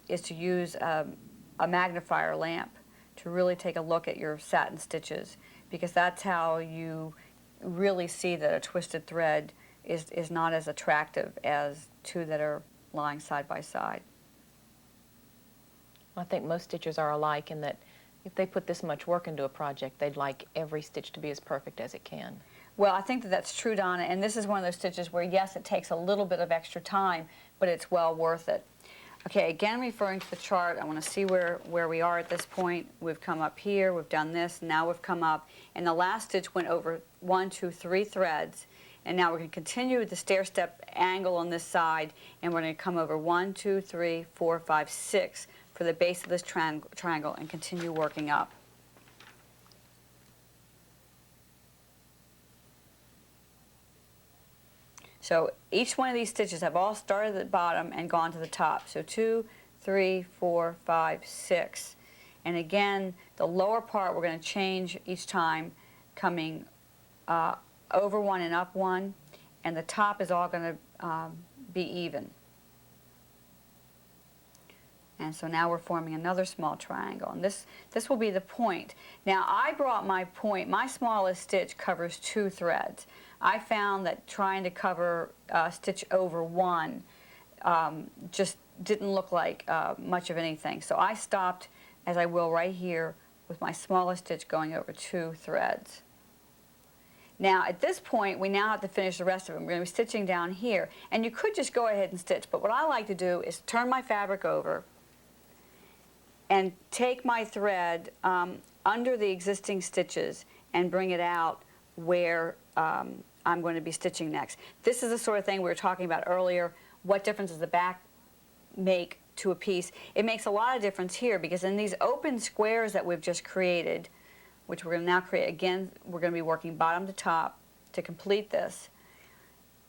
is to use a magnifier lamp to really take a look at your satin stitches, because that's how you really see that a twisted thread is not as attractive as 2 that are lying side by side. I think most stitchers are alike in that if they put this much work into a project, they'd like every stitch to be as perfect as it can. Well, I think that that's true, Donna, and this is one of those stitches where, yes, it takes a little bit of extra time, but it's well worth it. Okay, again, referring to the chart, I want to see where we are at this point. We've come up here, we've done this, now we've come up, and the last stitch went over 1, 2, 3 threads, and now we're going to continue with the stair-step angle on this side, and we're going to come over 1, 2, 3, 4, 5, 6 for the base of this triangle and continue working up. So each one of these stitches have all started at the bottom and gone to the top. So 2, 3, 4, 5, 6. And again, the lower part we're going to change each time, coming over 1 and up 1, and the top is all going to be even. And so now we're forming another small triangle, and this will be the point. Now I brought my point, my smallest stitch covers 2 threads. I found that trying to cover stitch over 1 just didn't look like much of anything. So I stopped, as I will right here, with my smallest stitch going over 2 threads. Now, at this point, we now have to finish the rest of it. We're going to be stitching down here. And you could just go ahead and stitch, but what I like to do is turn my fabric over and take my thread under the existing stitches and bring it out where I'm going to be stitching next. This is the sort of thing we were talking about earlier. What difference does the back make to a piece? It makes a lot of difference here, because in these open squares that we've just created, which we're going to now create, again, we're going to be working bottom to top to complete this.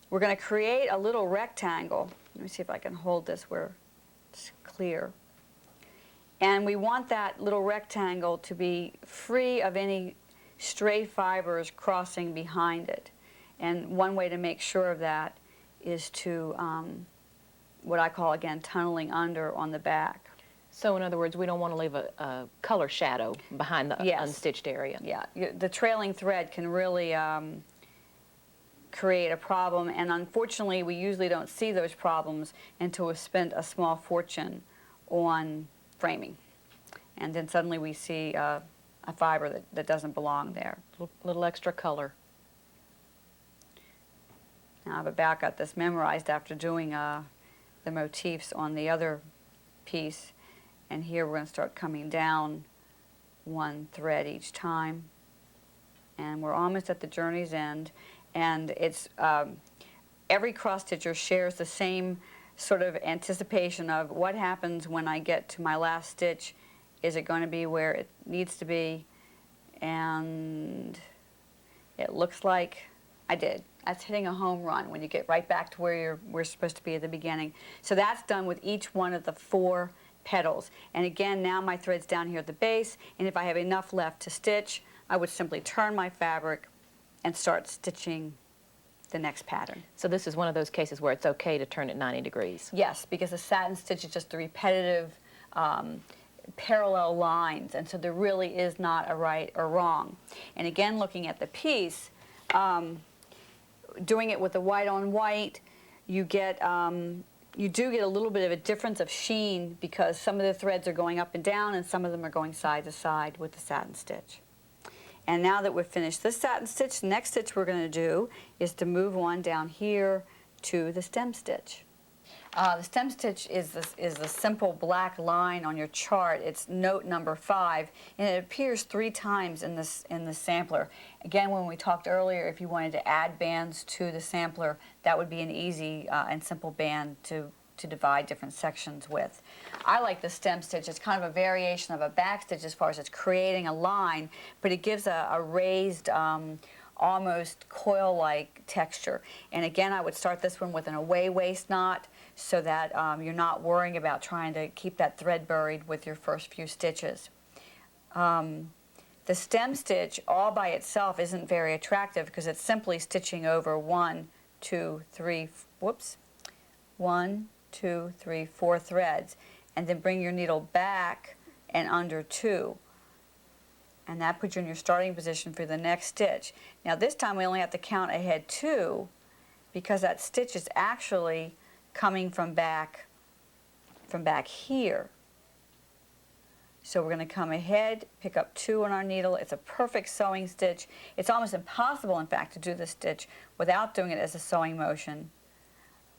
We're going to create a little rectangle. Let me see if I can hold this where it's clear. And we want that little rectangle to be free of any stray fibers crossing behind it. And one way to make sure of that is to, what I call, again, tunneling under on the back. So in other words, we don't want to leave a color shadow behind the Yes. unstitched area. Yeah, the trailing thread can really create a problem, and unfortunately we usually don't see those problems until we've spent a small fortune on framing. And then suddenly we see a fiber that doesn't belong there. Little extra color. Now I've about got this memorized after doing the motifs on the other piece. And here we're going to start coming down one thread each time. And we're almost at the journey's end. And it's every cross-stitcher shares the same sort of anticipation of what happens when I get to my last stitch. Is it going to be where it needs to be? And it looks like I did. That's hitting a home run when you get right back to where we're supposed to be at the beginning. So that's done with each one of the 4 petals. And again, now my thread's down here at the base, and if I have enough left to stitch, I would simply turn my fabric and start stitching the next pattern. So this is one of those cases where it's okay to turn it 90 degrees. Yes, because the satin stitch is just the repetitive parallel lines, and so there really is not a right or wrong. And again, looking at the piece, doing it with the white on white, you get you do get a little bit of a difference of sheen, because some of the threads are going up and down and some of them are going side to side with the satin stitch. And now that we've finished this satin stitch, the next stitch we're going to do is to move on down here to the stem stitch. The stem stitch is the simple black line on your chart. It's note number 5, and it appears 3 times in the sampler. Again, when we talked earlier, if you wanted to add bands to the sampler, that would be an easy and simple band to divide different sections with. I like the stem stitch. It's kind of a variation of a back stitch as far as it's creating a line, but it gives a raised, almost coil-like texture. And again, I would start this one with an away waist knot, so that you're not worrying about trying to keep that thread buried with your first few stitches. The stem stitch all by itself isn't very attractive, because it's simply stitching over 1, 2, 3, 1, 2, 3, 4 threads, and then bring your needle back and under 2. And that puts you in your starting position for the next stitch. Now this time we only have to count ahead 2, because that stitch is actually coming from back here. So we're going to come ahead, pick up 2 on our needle. It's a perfect sewing stitch. It's almost impossible, in fact, to do this stitch without doing it as a sewing motion,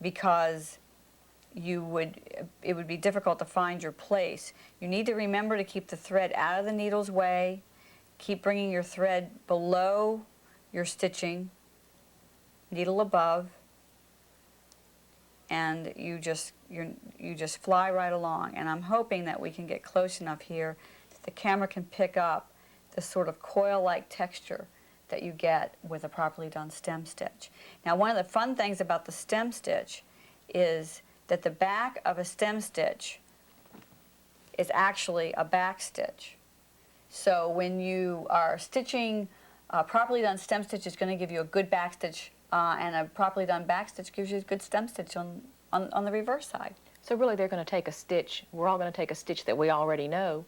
because it would be difficult to find your place. You need to remember to keep the thread out of the needle's way. Keep bringing your thread below your stitching, needle above, and you just fly right along. And I'm hoping that we can get close enough here that the camera can pick up the sort of coil-like texture that you get with a properly done stem stitch. Now, one of the fun things about the stem stitch is that the back of a stem stitch is actually a back stitch. So when you are stitching, a properly done stem stitch is going to give you a good back stitch, and a properly done back stitch gives you a good stem stitch on the reverse side. So really they're going to take a stitch, we're all going to take a stitch that we already know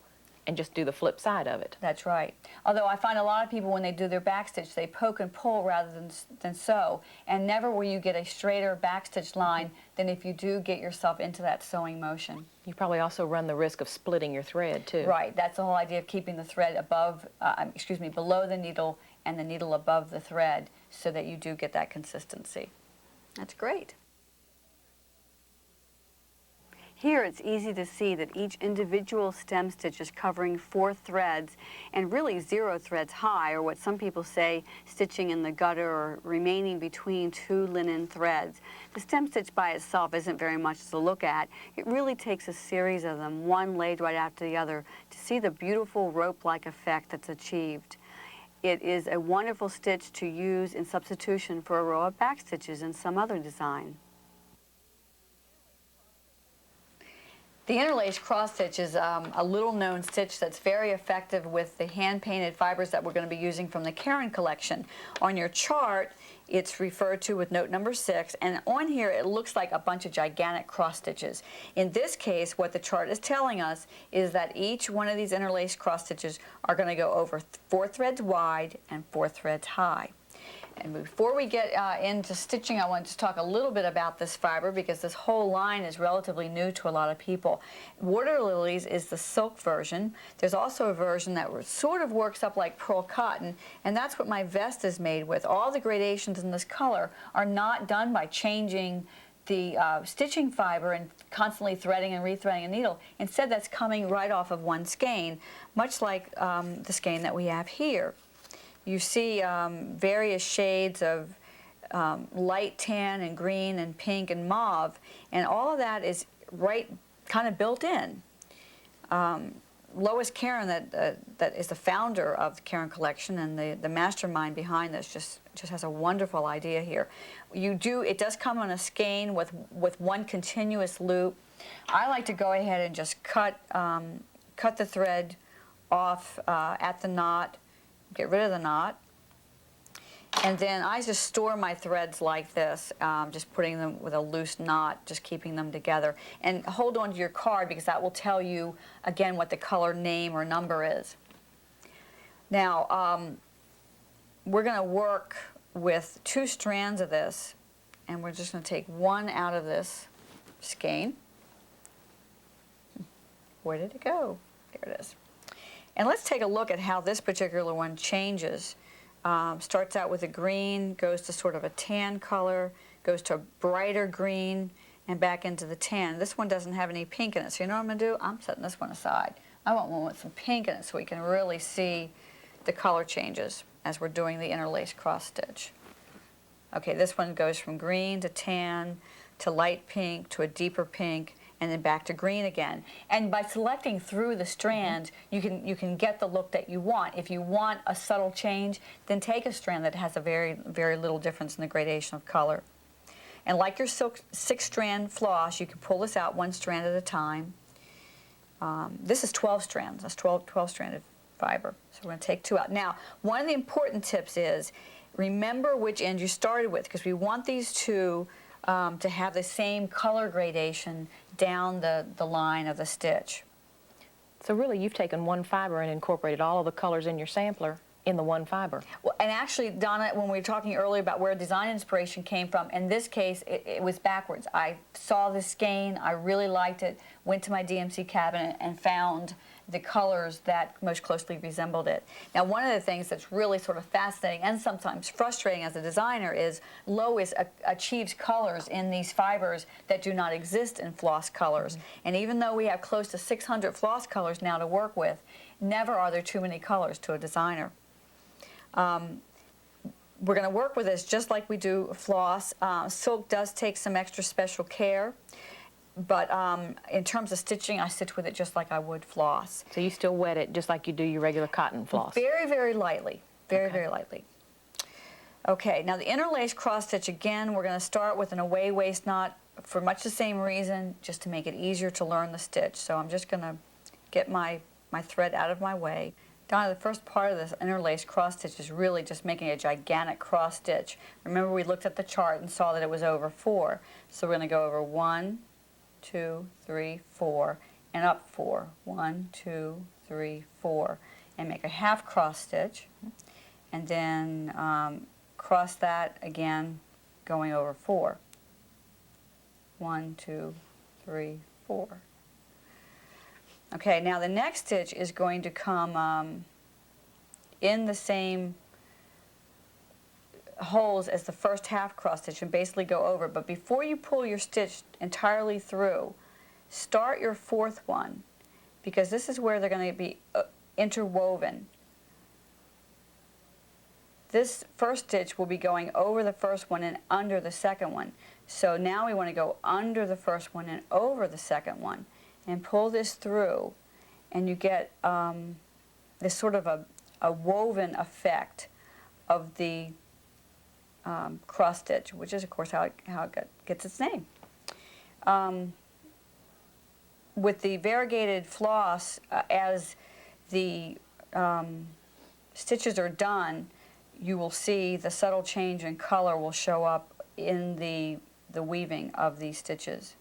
and just do the flip side of it. That's right. Although I find a lot of people, when they do their back stitch, they poke and pull rather than sew, and never will you get a straighter back stitch line than if you do get yourself into that sewing motion. You probably also run the risk of splitting your thread too. Right. That's the whole idea of keeping the thread below the needle and the needle above the thread so that you do get that consistency. That's great. Here it's easy to see that each individual stem stitch is covering 4 threads and really 0 threads high, or what some people say stitching in the gutter or remaining between 2 linen threads. The stem stitch by itself isn't very much to look at. It really takes a series of them, one laid right after the other, to see the beautiful rope-like effect that's achieved. It is a wonderful stitch to use in substitution for a row of back stitches in some other design. The interlaced cross stitch is a little known stitch that's very effective with the hand-painted fibers that we're going to be using from the Karen collection. On your chart, it's referred to with note number 6, and on here it looks like a bunch of gigantic cross stitches. In this case, what the chart is telling us is that each one of these interlaced cross stitches are going to go over 4 threads wide and 4 threads high. And before we get into stitching, I want to talk a little bit about this fiber because this whole line is relatively new to a lot of people. Water Lilies is the silk version. There's also a version that sort of works up like pearl cotton, and that's what my vest is made with. All the gradations in this color are not done by changing the stitching fiber and constantly threading and rethreading a needle. Instead, that's coming right off of one skein, much like the skein that we have here. You see various shades of light tan and green and pink and mauve, and all of that is right kind of built in. Lois Karen, that is the founder of the Karen collection and the mastermind behind this, just has a wonderful idea here. It does come on a skein with one continuous loop. I like to go ahead and just cut the thread off at the knot. Get rid of the knot, and then I just store my threads like this, just putting them with a loose knot, just keeping them together. And hold on to your card because that will tell you again what the color name or number is. Now we're going to work with 2 strands of this, and we're just going to take one out of this skein. Where did it go? There it is. And let's take a look at how this particular one changes. Starts out with a green, goes to sort of a tan color, goes to a brighter green, and back into the tan. This one doesn't have any pink in it, so you know what I'm going to do? I'm setting this one aside. I want one with some pink in it so we can really see the color changes as we're doing the interlaced cross stitch. Okay, this one goes from green to tan to light pink to a deeper pink, and then back to green again. And by selecting through the strand, you can get the look that you want. If you want a subtle change, then take a strand that has a very, very little difference in the gradation of color. And like your silk 6-strand floss, you can pull this out 1 strand at a time. This is 12 strands. That's 12-stranded fiber. So we're going to take 2 out. Now, one of the important tips is remember which end you started with, because we want these 2 to have the same color gradation down the line of the stitch. So really you've taken one fiber and incorporated all of the colors in your sampler in the one fiber. Well, and actually, Donna, when we were talking earlier about where design inspiration came from, in this case, it was backwards. I saw this skein, I really liked it, went to my DMC cabinet and found the colors that most closely resembled it. Now, one of the things that's really sort of fascinating and sometimes frustrating as a designer is Lois achieves colors in these fibers that do not exist in floss colors. And even though we have close to 600 floss colors now to work with, never are there too many colors to a designer. We're going to work with this just like we do floss. Silk does take some extra special care. But in terms of stitching, I stitch with it just like I would floss. So you still wet it just like you do your regular cotton floss? Very, very lightly. Very lightly. Okay, now the interlaced cross stitch, again, we're going to start with an away waist knot for much the same reason, just to make it easier to learn the stitch. So I'm just going to get my thread out of my way. Donna, the first part of this interlaced cross stitch is really just making a gigantic cross stitch. Remember, we looked at the chart and saw that it was over 4. So we're going to go over 1, 2, 3, 4, and up 4. 1, 2, 3, 4, and make a half cross stitch, and then cross that again, going over 4. 1, 2, 3, 4. Okay, now the next stitch is going to come in the same holes as the first half cross stitch and basically go over. But before you pull your stitch entirely through, start your fourth one, because this is where they're going to be interwoven. This first stitch will be going over the first one and under the second one. So now we want to go under the first one and over the second one and pull this through, and you get this sort of a woven effect of the cross stitch, which is of course how it gets its name. With the variegated floss, as the stitches are done, you will see the subtle change in color will show up in the weaving of these stitches.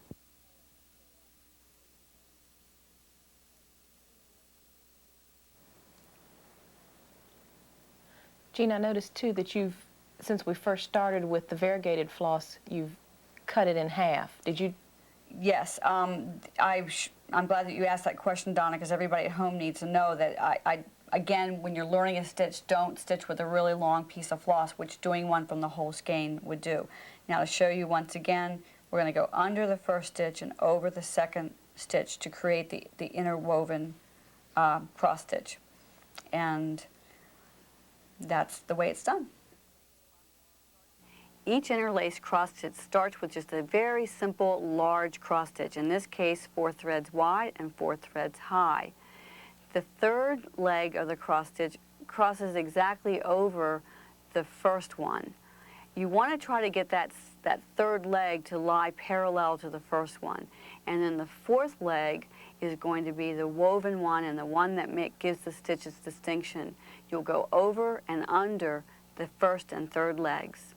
Jean, I noticed too that you've, since we first started with the variegated floss, you've cut it in half. Did you? Yes, I'm glad that you asked that question, Donna, because everybody at home needs to know that again, when you're learning a stitch, don't stitch with a really long piece of floss, which doing one from the whole skein would do. Now to show you once again, we're going to go under the first stitch and over the second stitch to create the interwoven cross stitch. And that's the way it's done. Each interlaced cross stitch starts with just a very simple large cross stitch, in this case 4 threads wide and 4 threads high. The third leg of the cross stitch crosses exactly over the first one. You want to try to get that third leg to lie parallel to the first one, and then the fourth leg is going to be the woven one and the one that gives the stitch its distinction. You'll go over and under the first and third legs.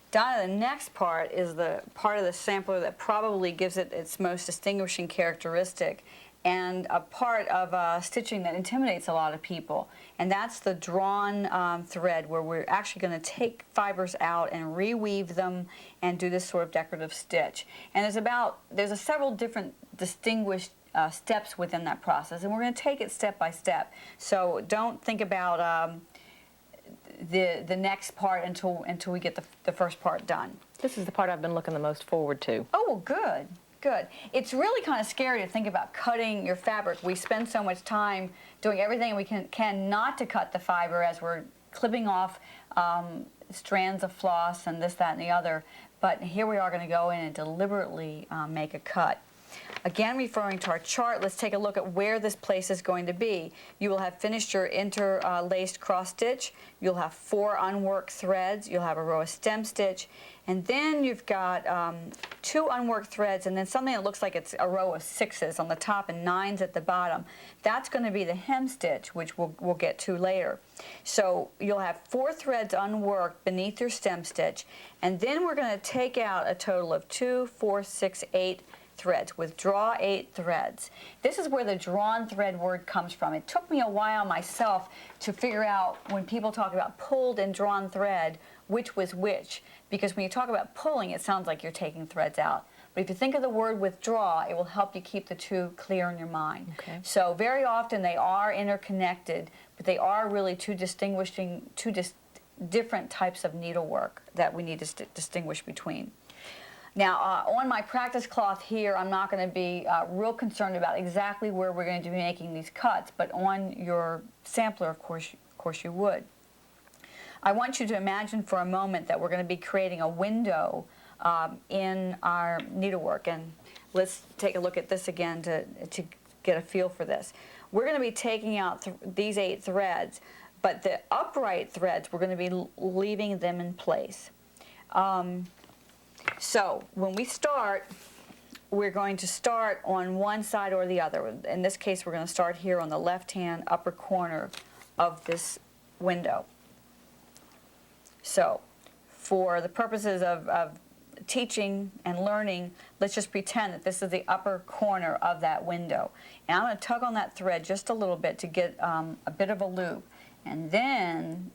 Donna, the next part is the part of the sampler that probably gives it its most distinguishing characteristic, and a part of stitching that intimidates a lot of people, and that's the drawn thread, where we're actually going to take fibers out and reweave them and do this sort of decorative stitch. And there's several different distinguished steps within that process, and we're going to take it step by step. So don't think about the next part until we get the first part done. This is the part I've been looking the most forward to. Oh, good, good. It's really kind of scary to think about cutting your fabric. We spend so much time doing everything we can not to cut the fiber as we're clipping off strands of floss and this, that, and the other. But here we are going to go in and deliberately make a cut. Again, referring to our chart, let's take a look at where this place is going to be. You will have finished your interlaced cross stitch. You'll have 4 unworked threads. You'll have a row of stem stitch. And then you've got 2 unworked threads, and then something that looks like it's a row of 6s on the top and 9s at the bottom. That's going to be the hem stitch, which we'll get to later. So you'll have 4 threads unworked beneath your stem stitch, and then we're going to take out a total of 2, 4, 6, 8 threads. Withdraw 8 threads. This is where the drawn thread word comes from. It took me a while myself to figure out, when people talk about pulled and drawn thread, which was which, because when you talk about pulling, it sounds like you're taking threads out. But if you think of the word withdraw, it will help you keep the two clear in your mind. Okay. So very often they are interconnected, but they are really two different types of needlework that we need to distinguish between. Now, on my practice cloth here, I'm not going to be real concerned about exactly where we're going to be making these cuts, but on your sampler, of course you would. I want you to imagine for a moment that we're going to be creating a window in our needlework, and let's take a look at this again to get a feel for this. We're going to be taking out these 8 threads, but the upright threads, we're going to be leaving them in place. So when we start, we're going to start on one side or the other. In this case, we're going to start here on the left-hand upper corner of this window. So for the purposes of teaching and learning, let's just pretend that this is the upper corner of that window. And I'm going to tug on that thread just a little bit to get a bit of a loop. And then,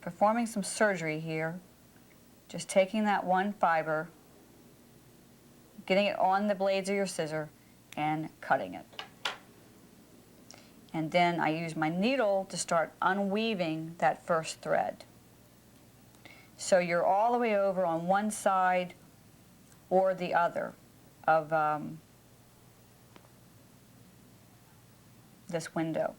performing some surgery here, just taking that one fiber, getting it on the blades of your scissor, and cutting it. And then I use my needle to start unweaving that first thread. So you're all the way over on one side or the other of this window.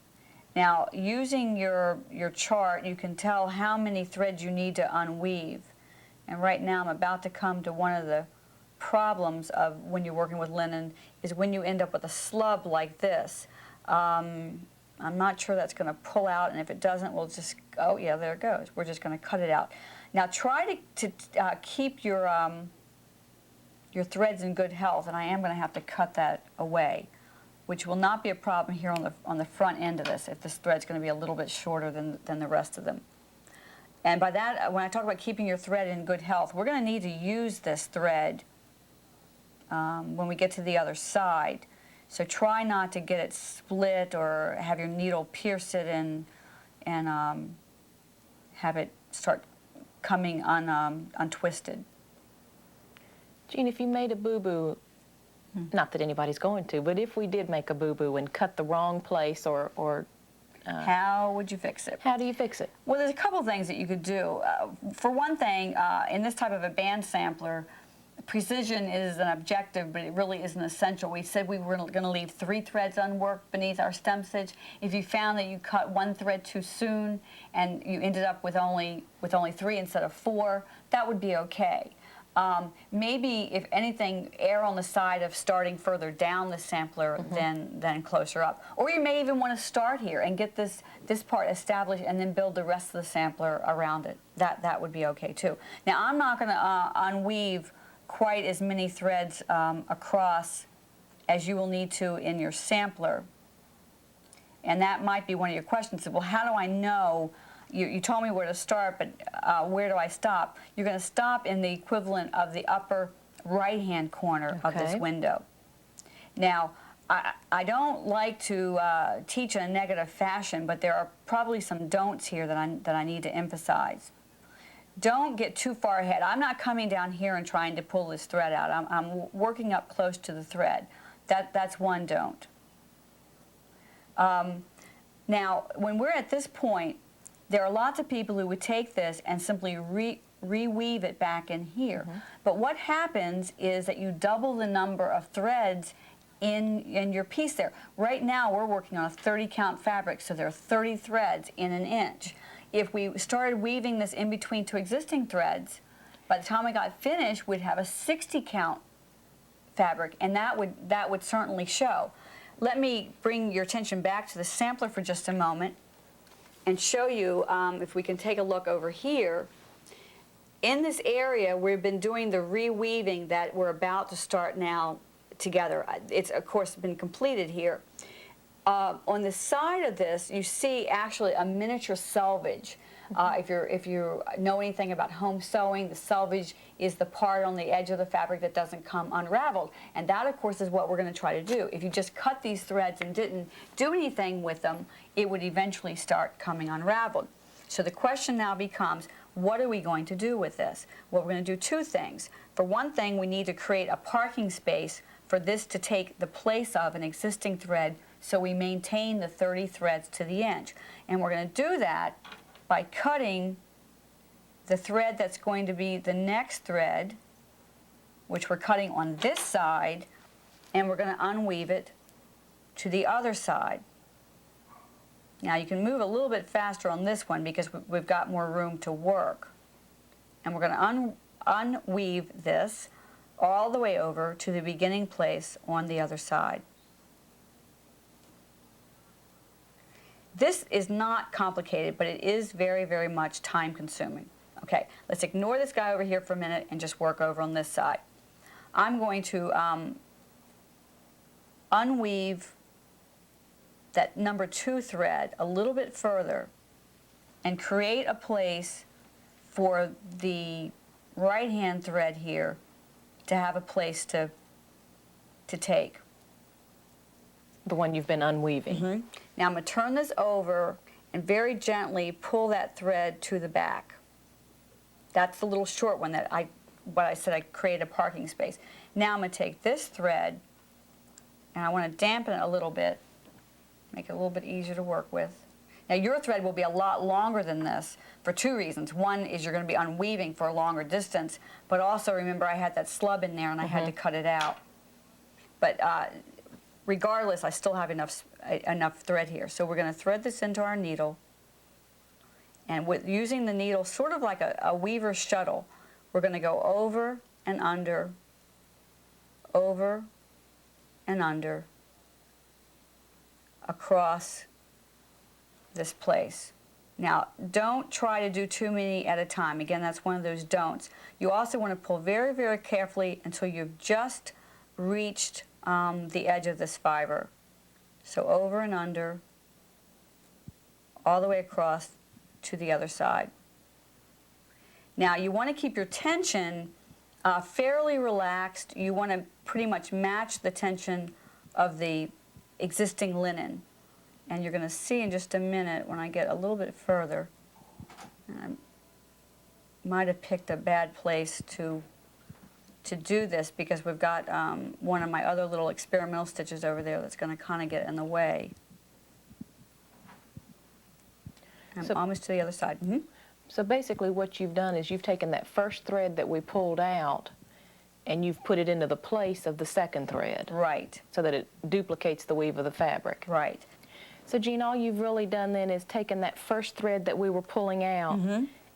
Now, using your chart, you can tell how many threads you need to unweave. And right now I'm about to come to one of the problems of when you're working with linen is when you end up with a slub like this. I'm not sure that's going to pull out, and if it doesn't, we'll just, oh yeah, there it goes. We're just going to cut it out. Now try to keep your threads in good health, and I am going to have to cut that away, which will not be a problem here on the front end of this if this thread's going to be a little bit shorter than the rest of them. And by that, when I talk about keeping your thread in good health, we're going to need to use this thread when we get to the other side. So try not to get it split or have your needle pierce it and have it start coming untwisted. Jean, if you made a boo-boo, not that anybody's going to, but if we did make a boo-boo and cut the wrong place or how would you fix it? How do you fix it? Well, there's a couple things that you could do. For one thing, in this type of a band sampler, precision is an objective, but it really isn't essential. We said we were going to leave 3 threads unworked beneath our stem stitch. If you found that you cut 1 thread too soon and you ended up with only 3 instead of 4, that would be okay. Maybe, if anything, err on the side of starting further down the sampler than closer up. Or you may even want to start here and get this part established and then build the rest of the sampler around it. That would be okay too. Now, I'm not going to unweave quite as many threads across as you will need to in your sampler. And that might be one of your questions. Well, how do I know? You told me where to start, but where do I stop? You're going to stop in the equivalent of the upper right-hand corner of this window. Now, I don't like to teach in a negative fashion, but there are probably some don'ts here that I need to emphasize. Don't get too far ahead. I'm not coming down here and trying to pull this thread out. I'm working up close to the thread. That's one don't. Now, when we're at this point, there are lots of people who would take this and simply reweave it back in here. But what happens is that you double the number of threads in your piece there. Right now, we're working on a 30-count fabric, so there are 30 threads in an inch. If we started weaving this in between 2 existing threads, by the time we got finished, we'd have a 60-count fabric, and that would certainly show. Let me bring your attention back to the sampler for just a moment and show you, if we can take a look over here. In this area, we've been doing the reweaving that we're about to start now together. It's, of course, been completed here. On the side of this, you see actually a miniature selvage. If you know anything about home sewing, the selvage is the part on the edge of the fabric that doesn't come unraveled. And that, of course, is what we're going to try to do. If you just cut these threads and didn't do anything with them, it would eventually start coming unraveled. So the question now becomes, what are we going to do with this? Well, we're going to do 2 things. For one thing, we need to create a parking space for this to take the place of an existing thread, so we maintain the 30 threads to the inch. And we're going to do that by cutting the thread that's going to be the next thread, which we're cutting on this side, and we're going to unweave it to the other side. Now you can move a little bit faster on this one because we've got more room to work. And we're going to unweave this all the way over to the beginning place on the other side. This is not complicated, but it is very, very much time consuming. Okay, let's ignore this guy over here for a minute and just work over on this side. I'm going to unweave that number 2 thread a little bit further and create a place for the right-hand thread here to have a place to take. The one you've been unweaving. Now I'm going to turn this over and very gently pull that thread to the back. That's the little short one that what I said I created a parking space. Now I'm going to take this thread and I want to dampen it a little bit, make it a little bit easier to work with. Now your thread will be a lot longer than this for two reasons. One is you're going to be unweaving for a longer distance, but also remember I had that slub in there and I had to cut it out. But regardless, I still have enough thread here. So we're going to thread this into our needle, and with using the needle sort of like a weaver's shuttle, we're going to go over and under, over and under, across this place. Now, don't try to do too many at a time. Again, that's one of those don'ts. You also want to pull very, very carefully until you've just reached the edge of this fiber. So over and under, all the way across to the other side. Now, you want to keep your tension fairly relaxed. You want to pretty much match the tension of the existing linen. And you're going to see in just a minute when I get a little bit further. I might have picked a bad place to do this because we've got one of my other little experimental stitches over there that's going to kind of get in the way. I'm almost to the other side. So basically what you've done is you've taken that first thread that we pulled out and you've put it into the place of the second thread. Right. So that it duplicates the weave of the fabric. Right. So Jean, all you've really done then is taken that first thread that we were pulling out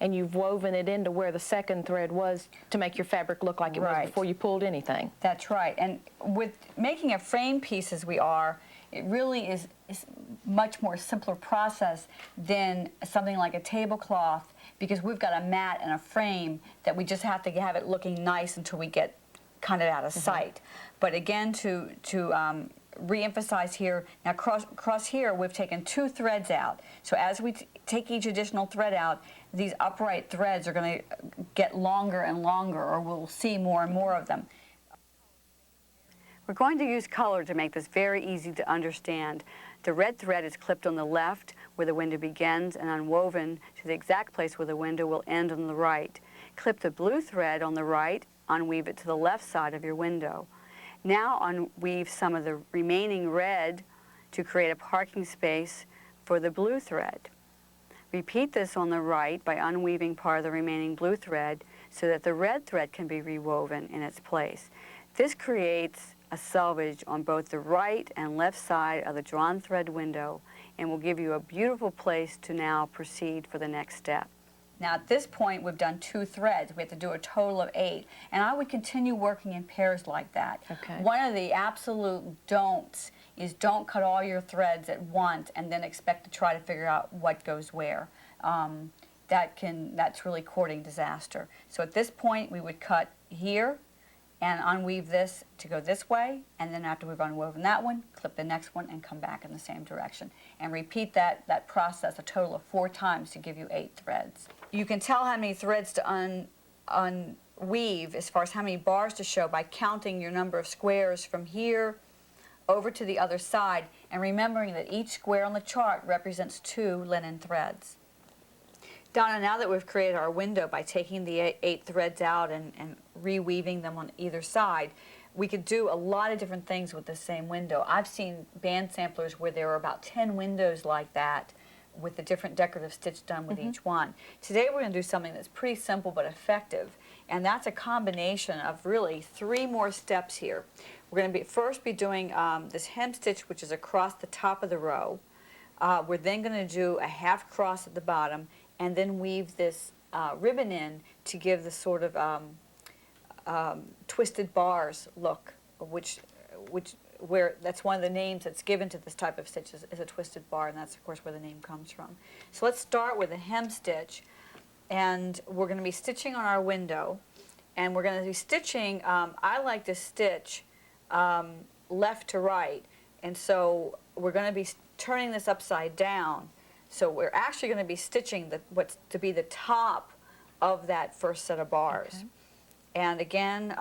and you've woven it into where the second thread was to make your fabric look like it was before you pulled anything. That's right. And with making a frame piece as we are, it really is much more simpler process than something like a tablecloth, because we've got a mat and a frame that we just have to have it looking nice until we get kind of out of sight. But again, to re-emphasize here, now across here we've taken 2 threads out. So as we take each additional thread out, these upright threads are going to get longer and longer, or we'll see more and more of them. We're going to use color to make this very easy to understand. The red thread is clipped on the left where the window begins and unwoven to the exact place where the window will end on the right. Clip the blue thread on the right, unweave it to the left side of your window. Now unweave some of the remaining red to create a parking space for the blue thread. Repeat this on the right by unweaving part of the remaining blue thread so that the red thread can be rewoven in its place. This creates a selvage on both the right and left side of the drawn thread window and will give you a beautiful place to now proceed for the next step. Now at this point we've done 2 threads. We have to do a total of 8, and I would continue working in pairs like that. Okay. One of the absolute don'ts is don't cut all your threads at once and then expect to try to figure out what goes where. That's really courting disaster. So at this point we would cut here and unweave this to go this way, and then after we've unwoven that one, clip the next one and come back in the same direction. And repeat that process a total of 4 times to give you 8 threads. You can tell how many threads to unweave as far as how many bars to show by counting your number of squares from here over to the other side, and remembering that each square on the chart represents 2 linen threads. Donna, now that we've created our window by taking the 8 threads out and reweaving them on either side, we could do a lot of different things with the same window. I've seen band samplers where there are about 10 windows like that with the different decorative stitch done with each one. Today we're going to do something that's pretty simple but effective, and that's a combination of really 3 more steps here. We're going to first be doing this hem stitch, which is across the top of the row. We're then going to do a half cross at the bottom and then weave this ribbon in to give the sort of twisted bars look, where that's one of the names that's given to this type of stitch is a twisted bar, and that's of course where the name comes from. So let's start with a hem stitch, and we're going to be stitching on our window, and we're going to be stitching, I like to stitch left to right, and so we're going to be turning this upside down. So we're actually going to be stitching what's to be the top of that first set of bars. Okay. And again,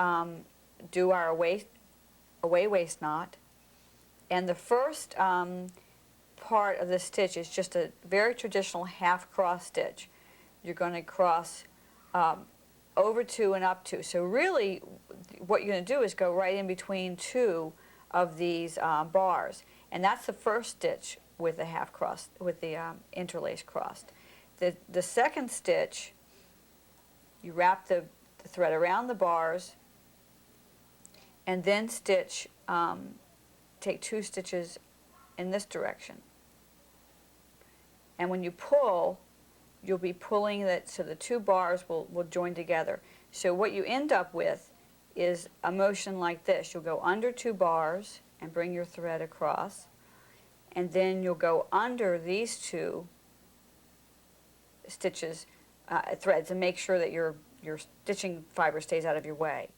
do our away waist knot. And the first part of the stitch is just a very traditional half cross stitch. You're going to cross over 2 and up 2. So really what you're going to do is go right in between 2 of these bars. And that's the first stitch with the half cross, with the interlace crossed. The second stitch, you wrap the thread around the bars and then stitch, take 2 stitches in this direction. And when you pull, you'll be pulling that so the 2 bars will join together. So what you end up with is a motion like this. You'll go under 2 bars and bring your thread across, and then you'll go under these 2 stitches, threads, and make sure that your stitching fiber stays out of your way.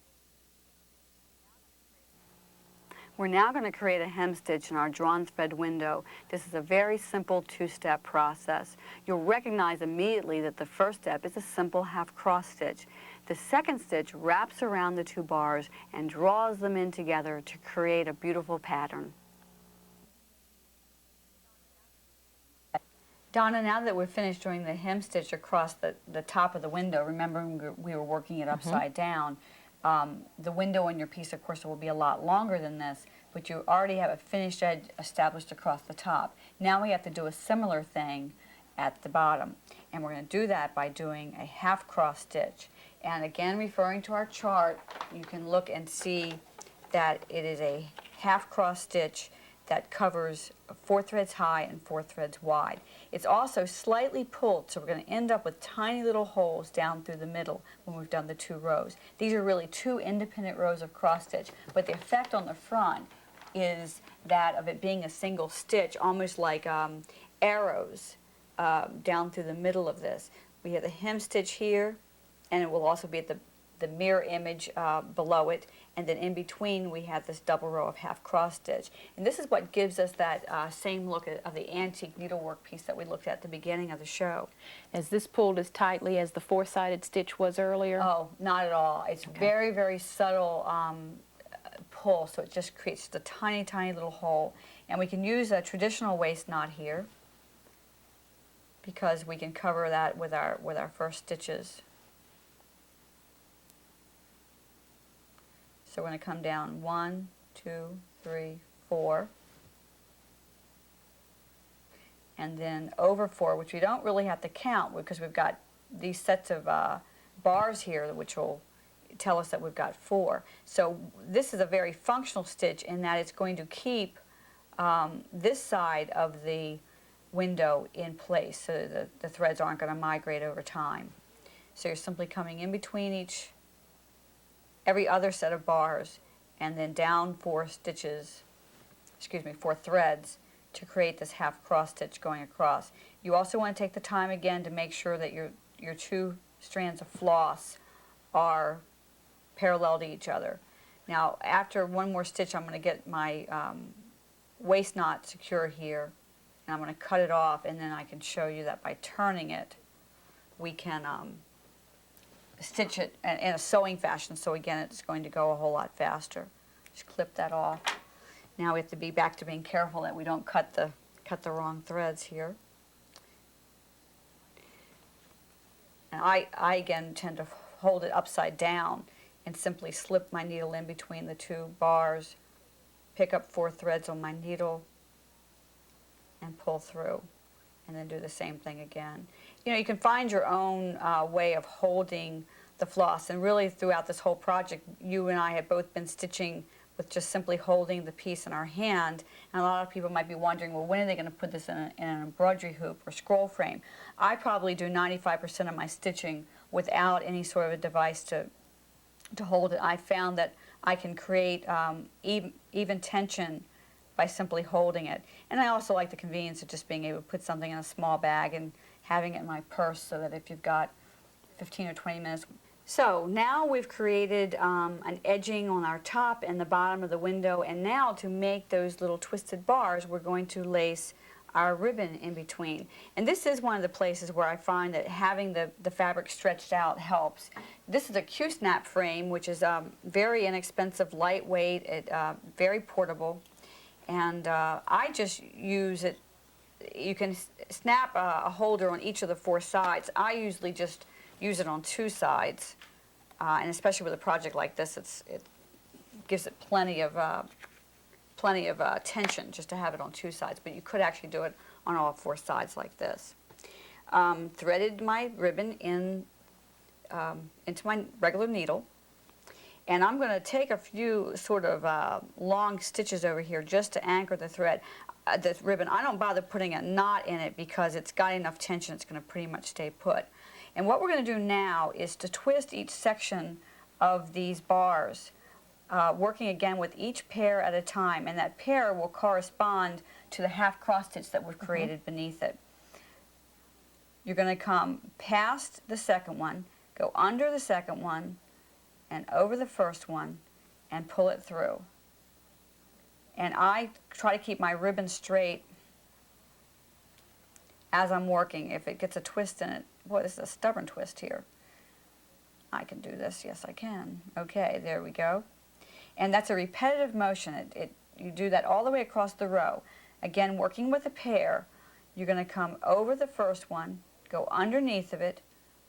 We're now going to create a hem stitch in our drawn thread window. This is a very simple 2-step process. You'll recognize immediately that the first step is a simple half cross stitch. The second stitch wraps around the 2 bars and draws them in together to create a beautiful pattern. Donna, now that we've finished doing the hem stitch across the top of the window, remember we were working it upside down, the window on your piece, of course, will be a lot longer than this, but you already have a finished edge established across the top. Now we have to do a similar thing at the bottom, and we're going to do that by doing a half cross stitch. And again, referring to our chart, you can look and see that it is a half cross stitch that covers 4 threads high and 4 threads wide. It's also slightly pulled, so we're going to end up with tiny little holes down through the middle when we've done the 2 rows. These are really 2 independent rows of cross stitch, but the effect on the front is that of it being a single stitch, almost like arrows down through the middle of this. We have the hem stitch here, and it will also be at the mirror image below it, and then in between we have this double row of half cross stitch. And this is what gives us that same look of the antique needlework piece that we looked at the beginning of the show. Is this pulled as tightly as the 4-sided stitch was earlier? Oh, not at all. It's very, very subtle pull, so it just creates the tiny, tiny little hole. And we can use a traditional waist knot here because we can cover that with our first stitches. So we're going to come down 1, 2, 3, 4, and then over 4, which we don't really have to count because we've got these sets of bars here which will tell us that we've got 4. So this is a very functional stitch in that it's going to keep this side of the window in place so that the threads aren't going to migrate over time. So you're simply coming in between every other set of bars and then down 4 stitches, 4 threads to create this half cross stitch going across. You also want to take the time again to make sure that your 2 strands of floss are parallel to each other. Now after one more stitch I'm going to get my waist knot secure here, and I'm going to cut it off, and then I can show you that by turning it we can stitch it in a sewing fashion, so again it's going to go a whole lot faster. Just clip that off. Now we have to be back to being careful that we don't cut the wrong threads here. And I again tend to hold it upside down and simply slip my needle in between the 2 bars, pick up 4 threads on my needle and pull through, and then do the same thing again. You know, you can find your own way of holding the floss, and really throughout this whole project you and I have both been stitching with just simply holding the piece in our hand, and a lot of people might be wondering, well, when are they going to put this in an embroidery hoop or scroll frame? I probably do 95% of my stitching without any sort of a device to hold it. I found that I can create even tension by simply holding it. And I also like the convenience of just being able to put something in a small bag and having it in my purse so that if you've got 15 or 20 minutes. So now we've created an edging on our top and the bottom of the window, and now to make those little twisted bars we're going to lace our ribbon in between. And this is one of the places where I find that having the fabric stretched out helps. This is a Q-snap frame, which is very inexpensive, lightweight, very portable. And I just use it. You can snap a holder on each of the 4 sides. I usually just use it on 2 sides, and especially with a project like this, it gives it plenty of plenty of tension just to have it on 2 sides, but you could actually do it on all 4 sides like this. Threaded my ribbon into my regular needle, and I'm going to take a few sort of long stitches over here just to anchor the thread, the ribbon. I don't bother putting a knot in it because it's got enough tension it's going to pretty much stay put. And what we're going to do now is to twist each section of these bars, working again with each pair at a time, and that pair will correspond to the half cross stitch that we've created beneath it. You're going to come past the second one, go under the second one, and over the first one, and pull it through. And I try to keep my ribbon straight as I'm working. If it gets a twist in it, boy, this is a stubborn twist here. I can do this, yes I can. Okay, there we go. And that's a repetitive motion. You do that all the way across the row. Again, working with a pair, you're going to come over the first one, go underneath of it,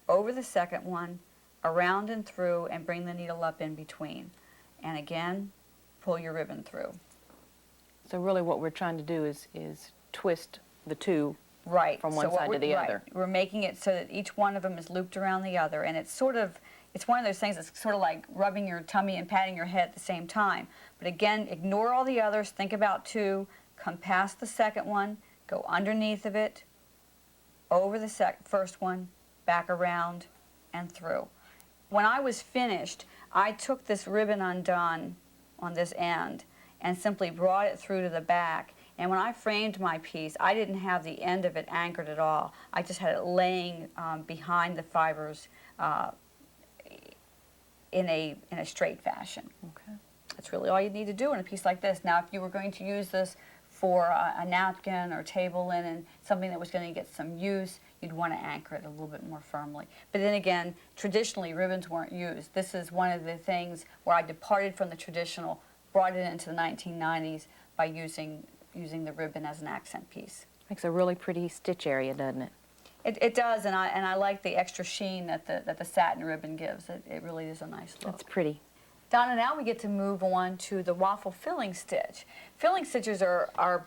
over the second one, around and through, and bring the needle up in between. And again, pull your ribbon through. So really what we're trying to do is twist the two Right. from one side to the other. We're making it so that each one of them is looped around the other, and it's one of those things that's sort of like rubbing your tummy and patting your head at the same time. But again, ignore all the others, think about 2, come past the second one, go underneath of it, over the first one, back around, and through. When I was finished, I took this ribbon undone on this end and simply brought it through to the back. And when I framed my piece, I didn't have the end of it anchored at all. I just had it laying behind the fibers in a straight fashion. Okay. That's really all you need to do in a piece like this. Now, if you were going to use this for a napkin or table linen, something that was going to get some use, you'd want to anchor it a little bit more firmly. But then again, traditionally, ribbons weren't used. This is one of the things where I departed from the traditional, brought it into the 1990s by using the ribbon as an accent piece. Makes a really pretty stitch area, doesn't it? It does, and I like the extra sheen that the satin ribbon gives. It really is a nice look. That's pretty. Donna, now we get to move on to the waffle filling stitch. Filling stitches are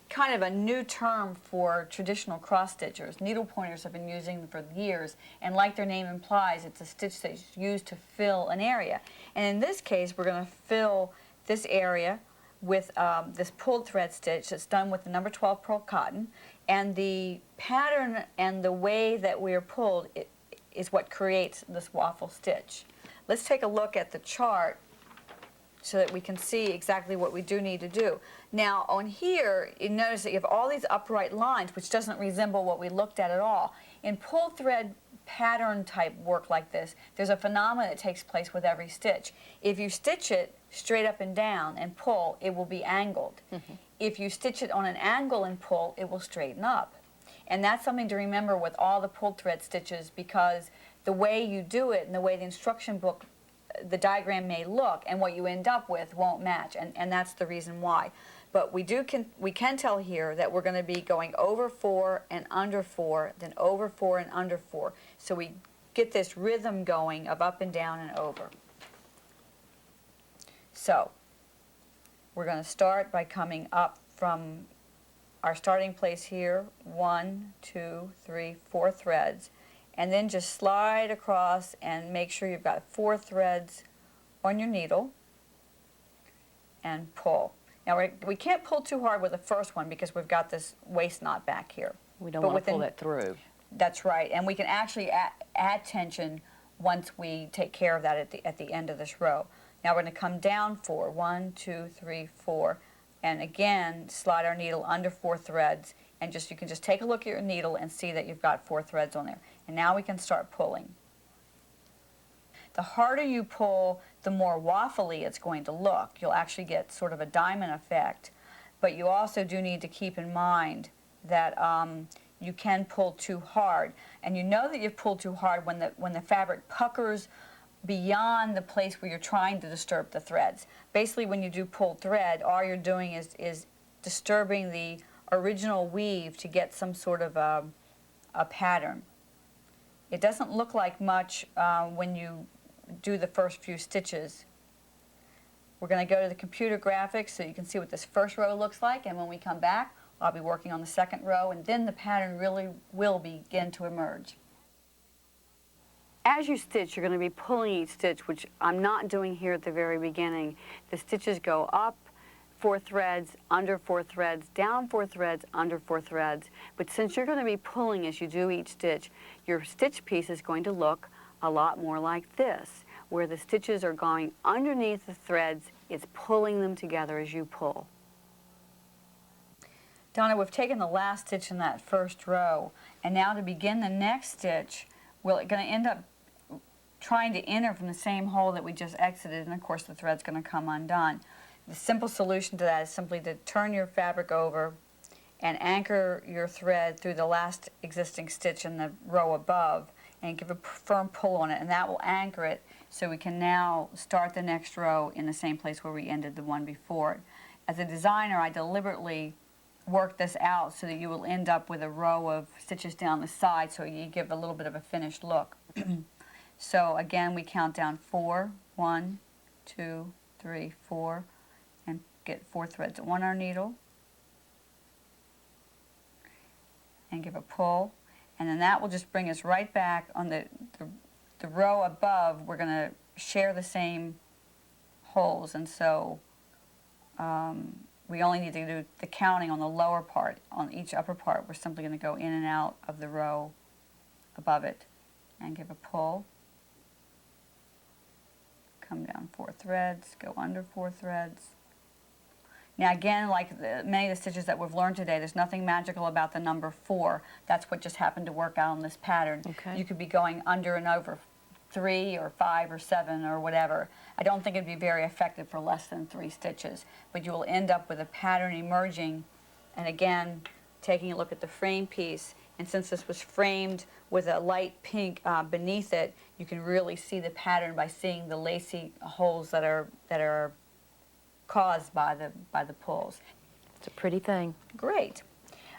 kind of a new term for traditional cross stitchers. Needle pointers have been using them for years, and like their name implies, it's a stitch that's used to fill an area. And in this case, we're going to fill this area with this pulled thread stitch that's done with the number 12 pearl cotton, and the pattern and the way that we are pulled is what creates this waffle stitch. Let's take a look at the chart so that we can see exactly what we do need to do. Now on here, you notice that you have all these upright lines, which doesn't resemble what we looked at all. In pulled thread pattern type work like this, there's a phenomenon that takes place with every stitch. If you stitch it straight up and down and pull, it will be angled. If you stitch it on an angle and pull, it will straighten up. And that's something to remember with all the pulled thread stitches, because the way you do it and the way the instruction book, the diagram may look, and what you end up with won't match, and that's the reason why. But we can tell here that we're going to be going over 4 and under 4, then over 4 and under 4. So we get this rhythm going of up and down and over. So we're going to start by coming up from our starting place here, 1, 2, 3, 4 threads, and then just slide across and make sure you've got 4 threads on your needle and pull. Now we can't pull too hard with the first one because we've got this waist knot back here. We don't want to pull that through. That's right, and we can actually add tension once we take care of that at the end of this row. Now we're going to come down 4, 1, 2, 3, 4, and again slide our needle under 4 threads, and you can just take a look at your needle and see that you've got 4 threads on there. And now we can start pulling. The harder you pull, the more waffly it's going to look. You'll actually get sort of a diamond effect, but you also do need to keep in mind that you can pull too hard, and you know that you've pulled too hard when the fabric puckers beyond the place where you're trying to disturb the threads. Basically, when you do pulled thread, all you're doing is disturbing the original weave to get some sort of a pattern. It doesn't look like much when you do the first few stitches, We're going to go to the computer graphics so you can see what this first row looks like, and when we come back, I'll be working on the second row, and then the pattern really will begin to emerge. As you stitch, you're going to be pulling each stitch, which I'm not doing here at the very beginning. The stitches go up 4 threads, under 4 threads, down 4 threads, under 4 threads. But since you're going to be pulling as you do each stitch, your stitch piece is going to look a lot more like this, where the stitches are going underneath the threads. It's pulling them together as you pull. Donna, we've taken the last stitch in that first row, and now to begin the next stitch, we're going to end up trying to enter from the same hole that we just exited, and of course the thread's going to come undone. The simple solution to that is simply to turn your fabric over and anchor your thread through the last existing stitch in the row above and give a firm pull on it, and that will anchor it so we can now start the next row in the same place where we ended the one before. As a designer, I deliberately work this out so that you will end up with a row of stitches down the side so you give a little bit of a finished look. So again, we count down 4, 1, 2, 3, 4, and get 4 threads on our needle, and give a pull, and then that will just bring us right back on the row above. We're going to share the same holes, and so we only need to do the counting on the lower part. On each upper part, we're simply going to go in and out of the row above it and give a pull. Come down 4 threads, go under 4 threads. Now again, like many of the stitches that we've learned today, there's nothing magical about the number 4. That's what just happened to work out on this pattern. Okay. You could be going under and over 3 or 5 or 7 or whatever. I don't think it'd be very effective for less than 3 stitches, but you will end up with a pattern emerging. And again, taking a look at the frame piece, and since this was framed with a light pink beneath it, you can really see the pattern by seeing the lacy holes that are caused by the pulls. It's a pretty thing. Great.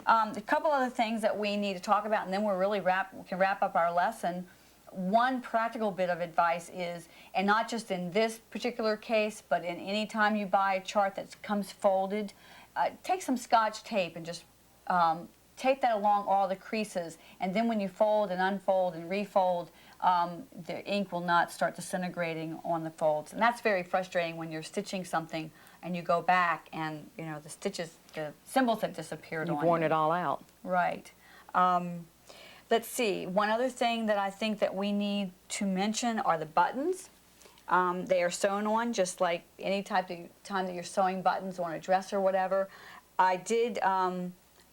A couple other things that we need to talk about, and then we can wrap up our lesson. One practical bit of advice is, and not just in this particular case, but in any time you buy a chart that comes folded, take some Scotch tape and just tape that along all the creases, and then when you fold and unfold and refold, the ink will not start disintegrating on the folds. And that's very frustrating when you're stitching something and you go back and, you know, the stitches, the symbols have disappeared on you. You've worn it all out. Right. Let's see. One other thing that I think that we need to mention are the buttons. They are sewn on just like any time that you're sewing buttons on a dress or whatever. I did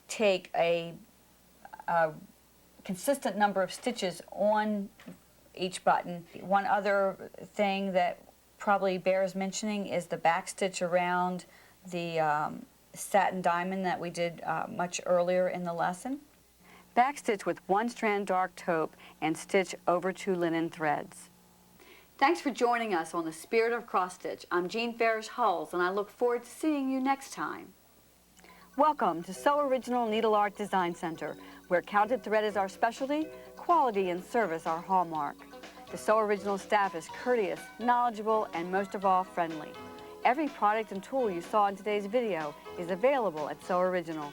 take a consistent number of stitches on each button. One other thing that probably bears mentioning is the back stitch around the satin diamond that we did much earlier in the lesson. Back stitch with 1 strand dark taupe and stitch over 2 linen threads. Thanks for joining us on the Spirit of Cross Stitch. I'm Farish Huls, and I look forward to seeing you next time. Welcome to Sew Original Needle Art Design Center, where counted thread is our specialty, quality and service our hallmark. The Sew Original staff is courteous, knowledgeable, and most of all, friendly. Every product and tool you saw in today's video is available at Sew Original.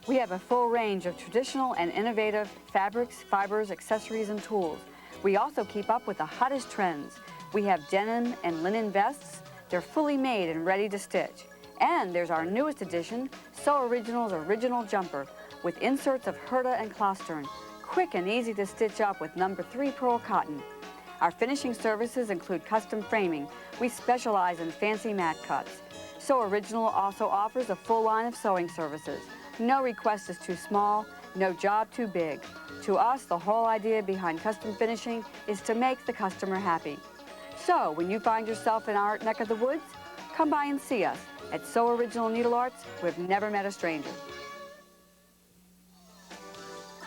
We have a full range of traditional and innovative fabrics, fibers, accessories, and tools. We also keep up with the hottest trends. We have denim and linen vests. They're fully made and ready to stitch. And there's our newest addition, Sew Original's Original Jumper, with inserts of Herta and Clostern, quick and easy to stitch up with number 3 pearl cotton. Our finishing services include custom framing. We specialize in fancy mat cuts. Sew Original also offers a full line of sewing services. No request is too small, no job too big. To us, the whole idea behind custom finishing is to make the customer happy. So, when you find yourself in our neck of the woods, come by and see us. At Sew Original Needle Arts, we've never met a stranger.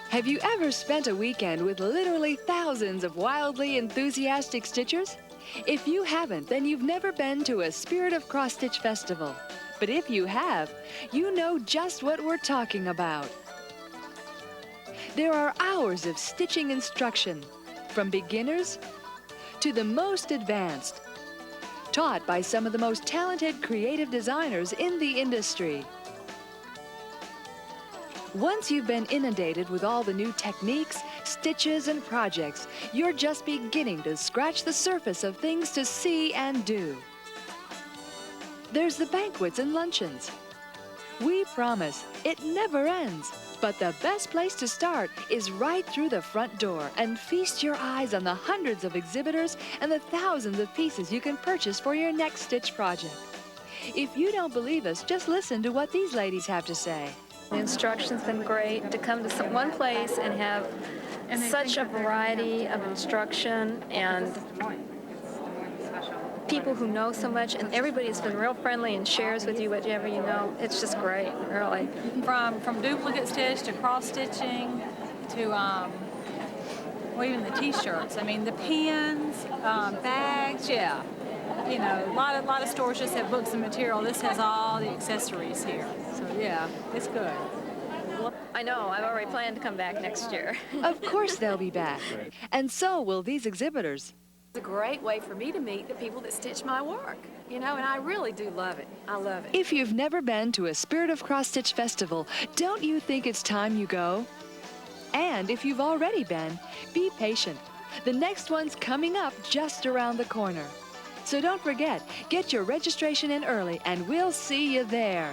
Have you ever spent a weekend with literally thousands of wildly enthusiastic stitchers? If you haven't, then you've never been to a Spirit of Cross Stitch festival. But if you have, you know just what we're talking about. There are hours of stitching instruction, from beginners to the most advanced. taught by some of the most talented creative designers in the industry. Once you've been inundated with all the new techniques, stitches, and projects, you're just beginning to scratch the surface of things to see and do. There's the banquets and luncheons. We promise it never ends, but the best place to start is right through the front door and feast your eyes on the hundreds of exhibitors and the thousands of pieces you can purchase for your next stitch project. If you don't believe us, just listen to what these ladies have to say. The instruction's been great. To come to one place and have such a variety of instruction and people who know so much, and everybody's been real friendly and shares with you whatever you know. It's just great, really. From duplicate stitch to cross stitching to well, even the T-shirts. I mean, the pins, bags, yeah. You know, a lot of stores just have books and material. This has all the accessories here. So yeah, it's good. I know. I've already planned to come back next year. Of course they'll be back. And so will these exhibitors. It's a great way for me to meet the people that stitch my work, you know, and I really do love it. I love it. If you've never been to a Spirit of Cross Stitch Festival, don't you think it's time you go? And if you've already been, be patient. The next one's coming up just around the corner. So don't forget, get your registration in early and we'll see you there.